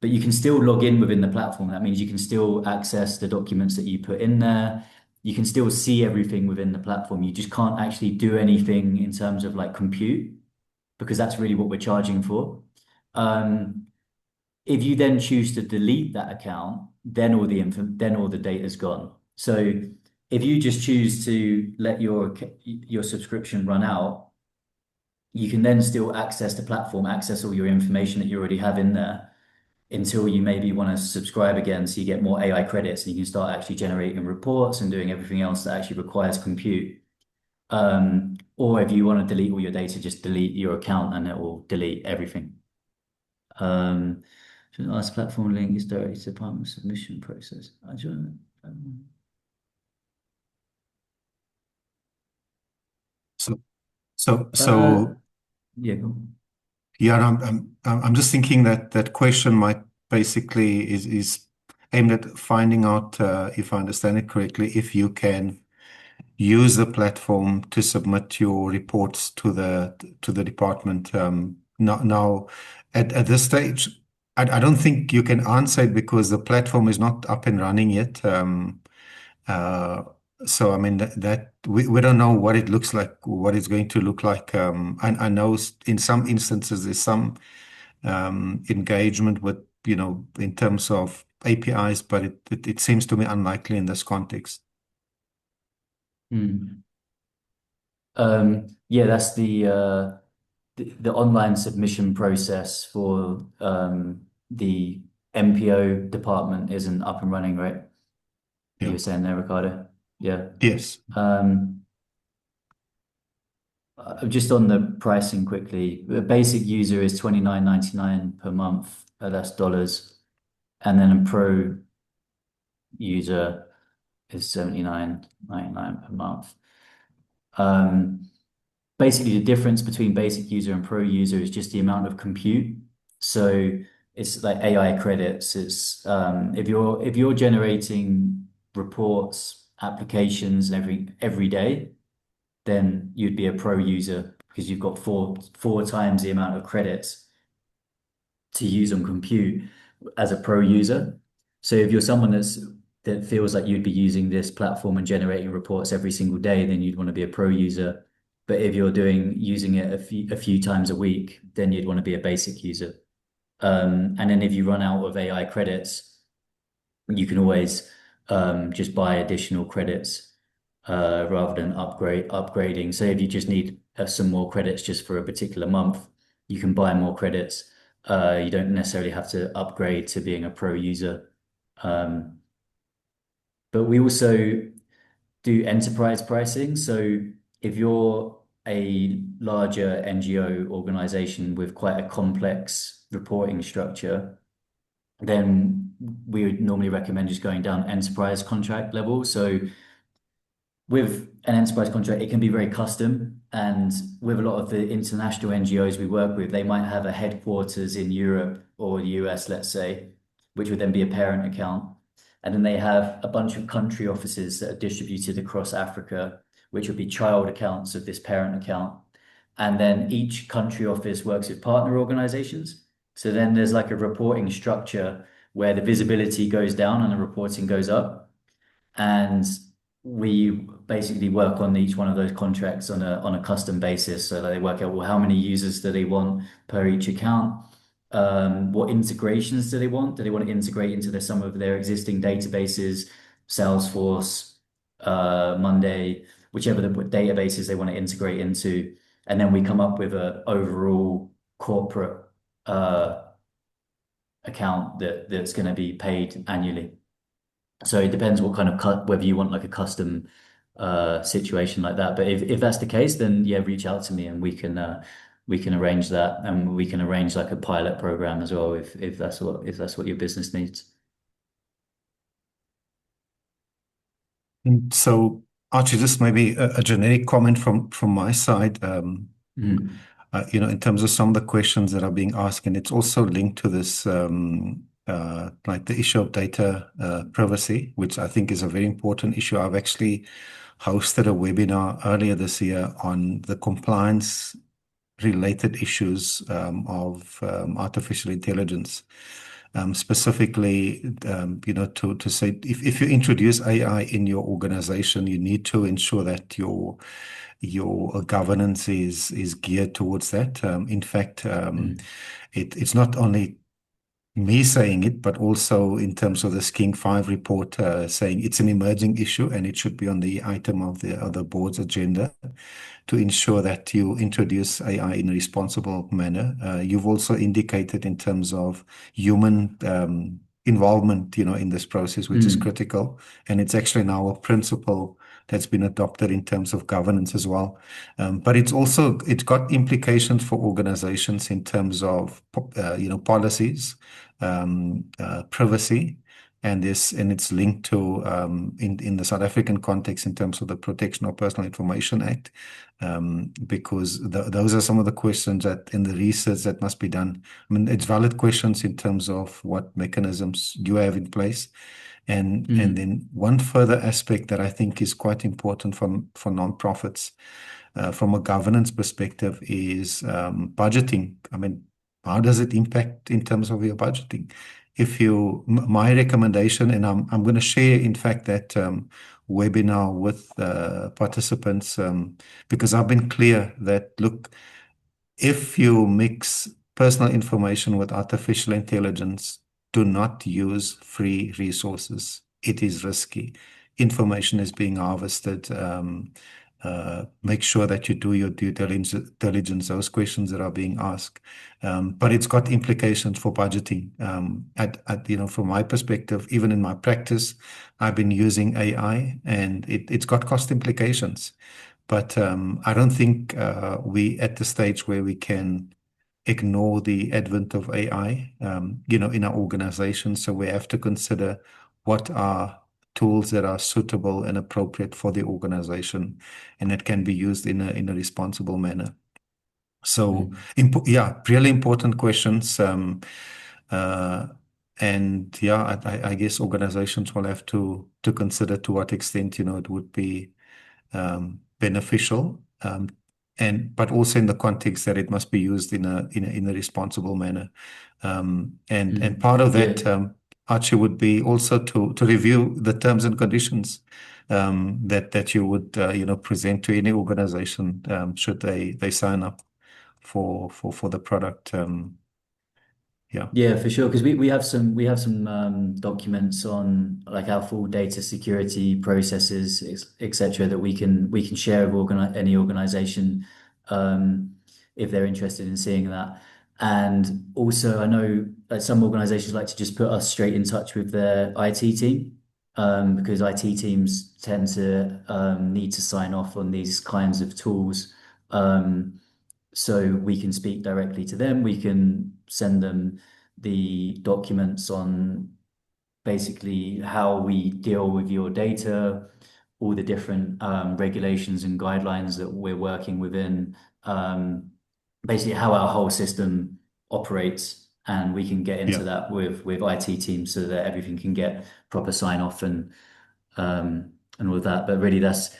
But you can still log in within the platform. That means you can still access the documents that you put in there. You can still see everything within the platform. You just can't actually do anything in terms of like compute, because that's really what we're charging for. Um, if you then choose to delete that account, then all the data is gone. So if you just choose to let your subscription run out, you can then still access the platform, access all your information that you already have in there until you maybe want to subscribe again, so you get more AI credits and you can start actually generating reports and doing everything else that actually requires compute. Or if you want to delete all your data, just delete your account and it will delete everything. Um, Should ask platform link is directly to department submission process. I don't. So, so, Uh, so, yeah, go on. yeah, I'm just thinking that that question might basically is aimed at finding out, if I understand it correctly, if you can use the platform to submit your reports to the department. Now, at this stage, I don't think you can answer it because the platform is not up and running yet. Uh, so I mean that we don't know what it looks like, what it's going to look like. I know in some instances there's some engagement with, in terms of APIs, but it seems to me unlikely in this context. Hmm. Yeah, that's the online submission process for the NPO department isn't up and running, right? You Yeah. were saying there, Ricardo. Yeah. Yes. Um, just on the pricing quickly, the basic user is 29.99 per month. That's dollars. And then a pro user is 79.99 per month. Um, Basically, the difference between basic user and pro user is just the amount of compute. So it's like AI credits. It's if you're generating reports, applications, and every day, then you'd be a pro user because you've got four times the amount of credits to use on compute as a pro user. So if you're someone that feels like you'd be using this platform and generating reports every single day, then you'd want to be a pro user. But if you're using it a few times a week, then you'd want to be a basic user. And then if you run out of AI credits, you can always just buy additional credits rather than upgrading. So if you just need some more credits just for a particular month, you can buy more credits. You don't necessarily have to upgrade to being a pro user. Um, but we also do enterprise pricing. So if you're a larger NGO organization with quite a complex reporting structure, then we would normally recommend just going down enterprise contract level. So with an enterprise contract, it can be very custom. And with a lot of the international NGOs we work with, they might have a headquarters in Europe or the US, let's say, which would then be a parent account. And then they have a bunch of country offices that are distributed across Africa, which would be child accounts of this parent account. And then each country office works with partner organizations. So then there's like a reporting structure where the visibility goes down and the reporting goes up. And we basically work on each one of those contracts on a custom basis. So they work out, well, how many users do they want per each account? What integrations do they want? Do they want to integrate into some of their existing databases, Salesforce, Monday, whichever the databases they want to integrate into? And then we come up with an overall corporate account that's going to be paid annually. So it depends what kind of cut, whether you want like a custom situation like that. But if that's the case, then yeah, reach out to me and we can arrange that, and we can arrange like a pilot program as well if that's what your business needs. And so, Archie, just maybe a generic comment from my side. Mm. In terms of some of the questions that are being asked, and it's also linked to this, like the issue of data privacy, which I think is a very important issue. I've actually hosted a webinar earlier this year on the compliance related issues of artificial intelligence. Specifically, to say if you introduce AI in your organization, you need to ensure that your governance is geared towards that. In fact, Mm. it's not only me saying it, but also in terms of this King 5 report saying it's an emerging issue and it should be on the item of the board's agenda to ensure that you introduce AI in a responsible manner. You've also indicated in terms of human involvement, in this process, which is Mm. critical. And it's actually now a principle that's been adopted in terms of governance as well. But it's got implications for organizations in terms of, policies. privacy, and it's linked to in the South African context in terms of the Protection of Personal Information Act, because those are some of the questions that in the research that must be done. I mean, it's valid questions in terms of what mechanisms you have in place. And Mm, then one further aspect that I think is quite important for nonprofits from a governance perspective is budgeting. I mean, how does it impact in terms of your budgeting? If you, my recommendation, and I'm going to share, in fact, that webinar with participants because I've been clear that, look, if you mix personal information with artificial intelligence, do not use free resources. It is risky. Information is being harvested. Make sure that you do your due diligence, those questions that are being asked. But it's got implications for budgeting. From my perspective, even in my practice, I've been using AI and it's got cost implications. But I don't think we at the stage where we can ignore the advent of AI, in our organization. So we have to consider what are tools that are suitable and appropriate for the organization, and that can be used in a responsible manner. So, mm. yeah, really important questions. Uh, and yeah, I guess organizations will have to consider to what extent, it would be beneficial, and but also in the context that it must be used in a responsible manner. And Mm. part of Yeah, that, Archie, would be also to review the terms and conditions that you would present to any organization should they sign up for the product. Yeah, yeah, for sure. Because we have some documents on like our full data security processes, etc., that we can share with any organization if they're interested in seeing that. And also, I know that some organizations like to just put us straight in touch with their IT team because IT teams tend to need to sign off on these kinds of tools. So we can speak directly to them. We can send them the documents on basically how we deal with your data, all the different regulations and guidelines that we're working within, basically how our whole system operates. And we can get yeah, into that with IT teams so that everything can get proper sign off and all of that. But really, that's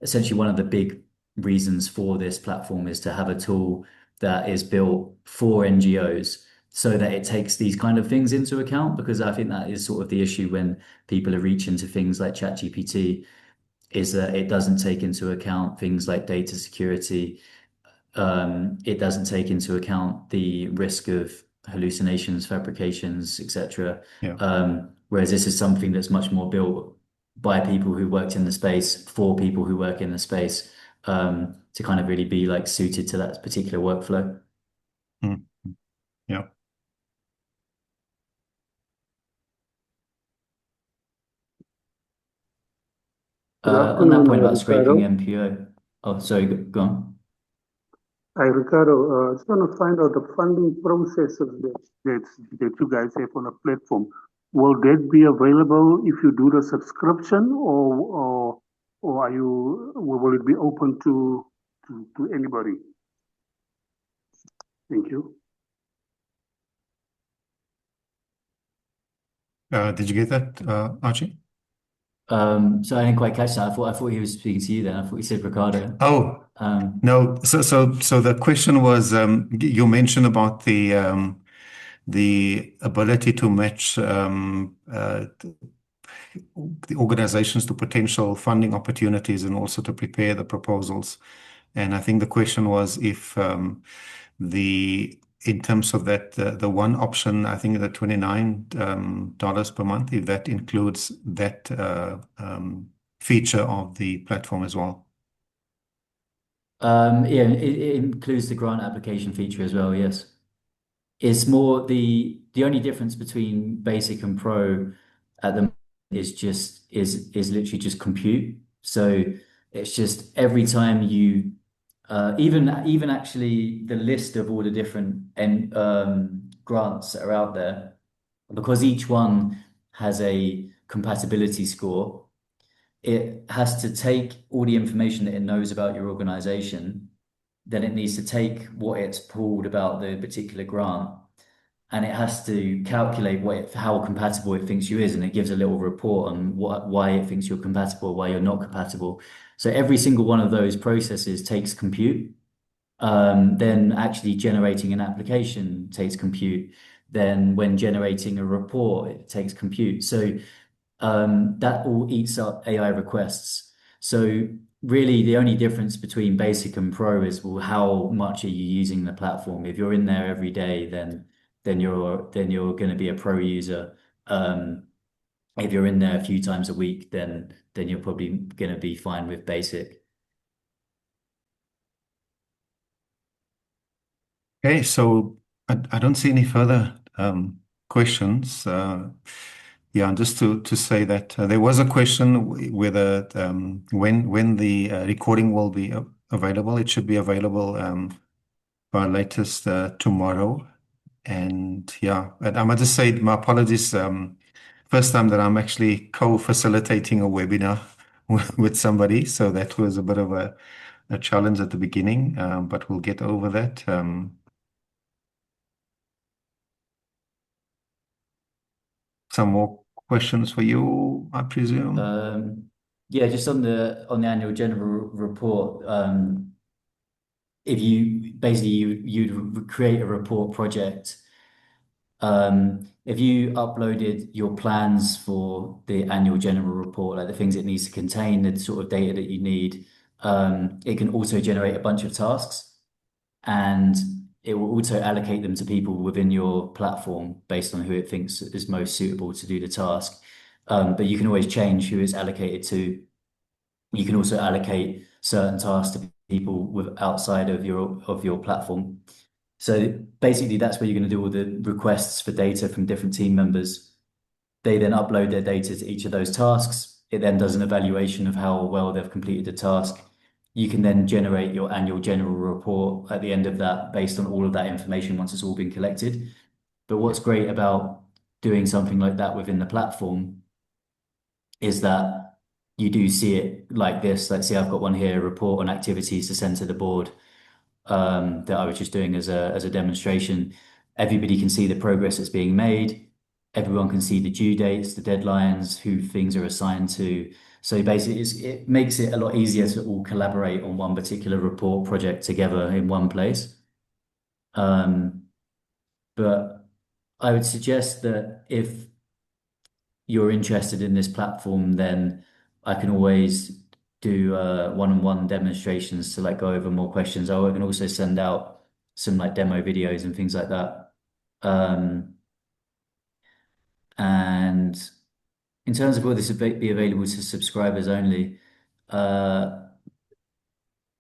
essentially one of the big reasons for this platform is to have a tool that is built for NGOs so that it takes these kind of things into account. Because I think that is sort of the issue when people are reaching to things like ChatGPT is that it doesn't take into account things like data security. It doesn't take into account the risk of hallucinations, fabrications, etc. yeah. Whereas this is something that's much more built by people who worked in the space for people who work in the space to kind of really be like suited to that particular workflow. Mm, yeah. Good On that afternoon, point about scraping Ricardo. NPO. Oh, sorry, go on. Hi, Ricardo. I just want to find out the funding processes that you guys have on a platform. Will that be available if you do the subscription, or will it be open to anybody? Thank you. Did you get that, Archie? So I didn't quite catch that. I thought he was speaking to you then. I thought he said Ricardo. Oh, Um, no. So the question was, you mentioned about the ability to match the organizations to potential funding opportunities and also to prepare the proposals. And I think the question was if in terms of that, the one option, I think the $29 per month, if that includes that feature of the platform as well. yeah, it includes the grant application feature as well. Yes. It's more the only difference between basic and pro at the moment is literally just compute. So it's just every time you even actually the list of all the different grants that are out there. because each one has a compatibility score, it has to take all the information that it knows about your organization. Then it needs to take what it's pulled about the particular grant, and it has to calculate how compatible it thinks you is, and it gives a little report on why it thinks you're compatible, why you're not compatible. So every single one of those processes takes compute. Then actually generating an application takes compute. Then when generating a report, it takes compute. So that all eats up AI requests. So really the only difference between basic and pro is, well, how much are you using the platform? If you're in there every day, then you're going to be a pro user. If you're in there a few times a week, then you're probably going to be fine with basic. Okay, so I don't see any further questions. Yeah, and just to say that there was a question whether when the recording will be available. It should be available by latest tomorrow. And yeah, and I must just say my apologies. First time that I'm actually co-facilitating a webinar with somebody, so that was a bit of a challenge at the beginning, but we'll get over that. Some more questions for you, I presume. Yeah, just on the annual general report, if you basically you'd create a report project. If you uploaded your plans for the annual general report, like the things it needs to contain, the sort of data that you need, it can also generate a bunch of tasks, and it will also allocate them to people within your platform based on who it thinks is most suitable to do the task. But you can always change who it's allocated to. You can also allocate certain tasks to people outside of your platform. So basically, that's where you're going to do all the requests for data from different team members. They then upload their data to each of those tasks. It then does an evaluation of how well they've completed the task. You can then generate your annual general report at the end of that based on all of that information once it's all been collected. But what's great about doing something like that within the platform is that you do see it like this. Let's say I've got one here, report on activities to send to the board, that I was just doing as a demonstration. Everybody can see the progress that's being made. Everyone can see the due dates, the deadlines, who things are assigned to. So basically, it makes it a lot easier to all collaborate on one particular report project together in one place. Um, but I would suggest that if you're interested in this platform, then I can always do one-on-one demonstrations to like go over more questions. I can also send out some like demo videos and things like that. Um, and in terms of will this be available to subscribers only, uh,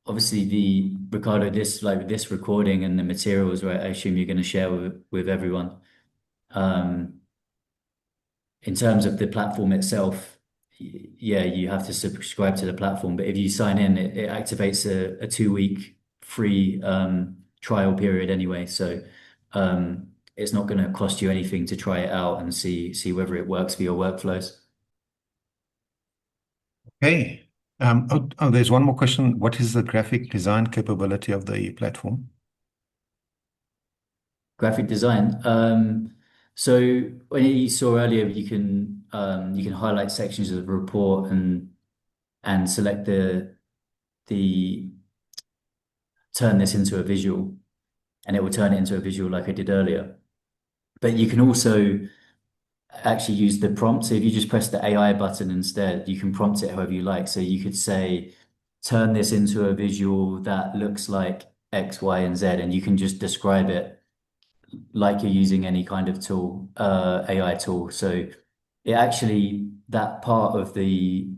obviously the Ricardo, this recording and the materials, right, I assume you're going to share with everyone. Um, in terms of the platform itself, yeah, you have to subscribe to the platform. But if you sign in, it activates a 2 week free trial period anyway. So it's not going to cost you anything to try it out and see whether it works for your workflows. Okay. There's one more question. What is the graphic design capability of the platform? Graphic design. So when you saw earlier, you can highlight sections of the report and select the turn this into a visual, and it will turn it into a visual like I did earlier. But you can also actually use the prompt. So if you just press the AI button instead, you can prompt it however you like. So you could say, turn this into a visual that looks like X, Y, and Z, and you can just describe it like you're using any kind of tool, AI tool. So it actually, that part of the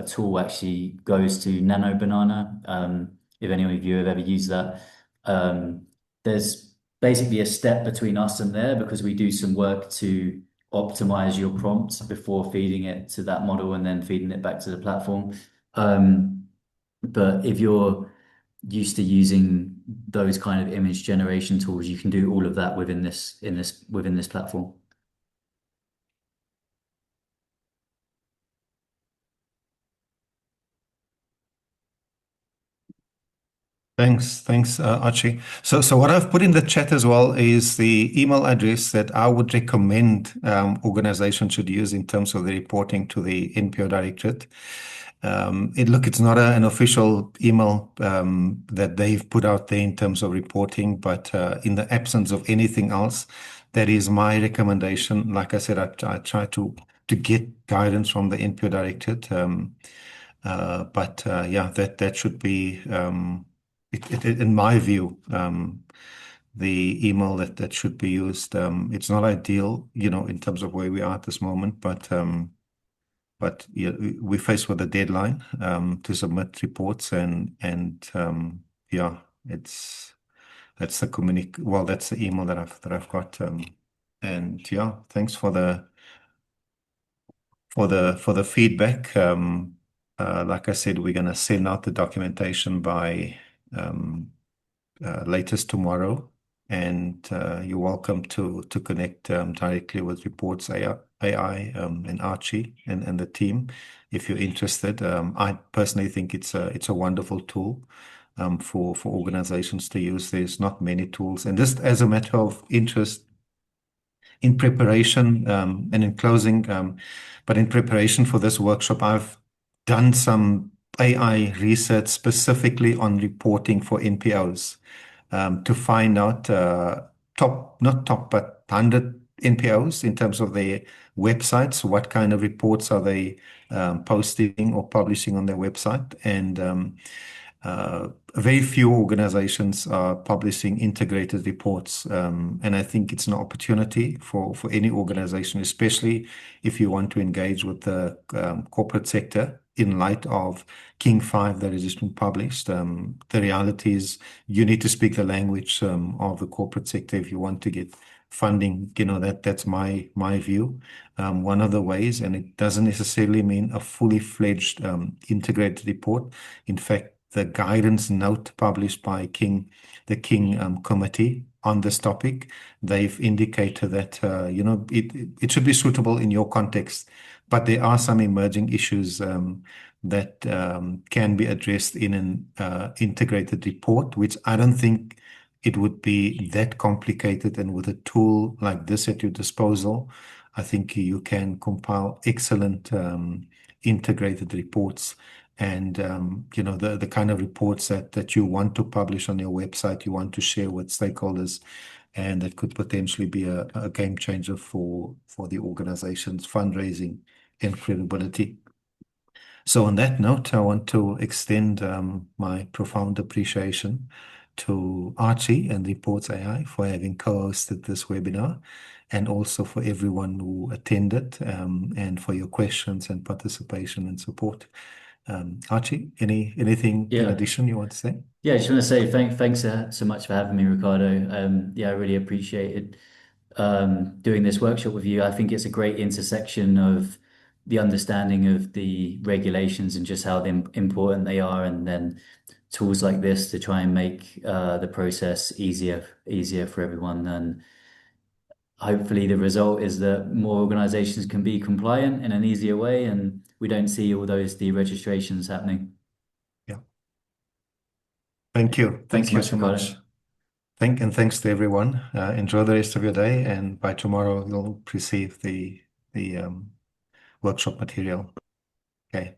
tool actually goes to Nano Banana. If any of you have ever used that, there's basically a step between us and there because we do some work to optimize your prompts before feeding it to that model and then feeding it back to the platform. But if you're used to using those kind of image generation tools, you can do all of that within this platform. Thanks, Archie. So what I've put in the chat as well is the email address that I would recommend organizations should use in terms of the reporting to the NPO Directorate. It's not an official email that they've put out there in terms of reporting, but in the absence of anything else, that is my recommendation. Like I said, I try to get guidance from the NPO Directorate. Yeah, that should be, in my view, the email that should be used. It's not ideal, in terms of where we are at this moment, but yeah, we're faced with a deadline to submit reports, and yeah, that's that's the email that I've got. And yeah, thanks for the feedback. Like I said, we're gonna send out the documentation by latest tomorrow, and you're welcome to connect directly with Reports AI, and Archie and the team if you're interested. I personally think it's a wonderful tool for organizations to use. There's not many tools, and just as a matter of interest, in preparation and in closing, but in preparation for this workshop, I've done some AI research specifically on reporting for NPOs to find out not top, but 100 NPOs in terms of their websites. What kind of reports are they posting or publishing on their website? And very few organizations are publishing integrated reports. And I think it's an opportunity for any organization, especially if you want to engage with the corporate sector in light of King 5 that has just been published. The reality is you need to speak the language of the corporate sector if you want to get funding. That's my view. One of the ways, and it doesn't necessarily mean a fully fledged integrated report. In fact, the guidance note published by the King Committee on this topic, they've indicated that it should be suitable in your context, but there are some emerging issues that can be addressed in an integrated report, which I don't think it would be that complicated. And with a tool like this at your disposal, I think you can compile excellent integrated reports. And the kind of reports that you want to publish on your website, you want to share with stakeholders, and that could potentially be a game changer for the organization's fundraising and credibility. So on that note, I want to extend my profound appreciation to Archie and Reports AI for having co-hosted this webinar, and also for everyone who attended, and for your questions and participation and support. Archie, anything in Yeah. addition you want to say? Yeah, I just want to say thanks so much for having me, Ricardo. Yeah, I really appreciated doing this workshop with you. I think it's a great intersection of the understanding of the regulations and just how important they are, and then tools like this to try and make the process easier for everyone. And hopefully, the result is that more organizations can be compliant in an easier way, and we don't see all those deregistrations happening. Yeah. Thank you. Thanks Thank you much, so Ricardo. much. Thanks to everyone. Enjoy the rest of your day, and by tomorrow you'll receive the workshop material. Okay.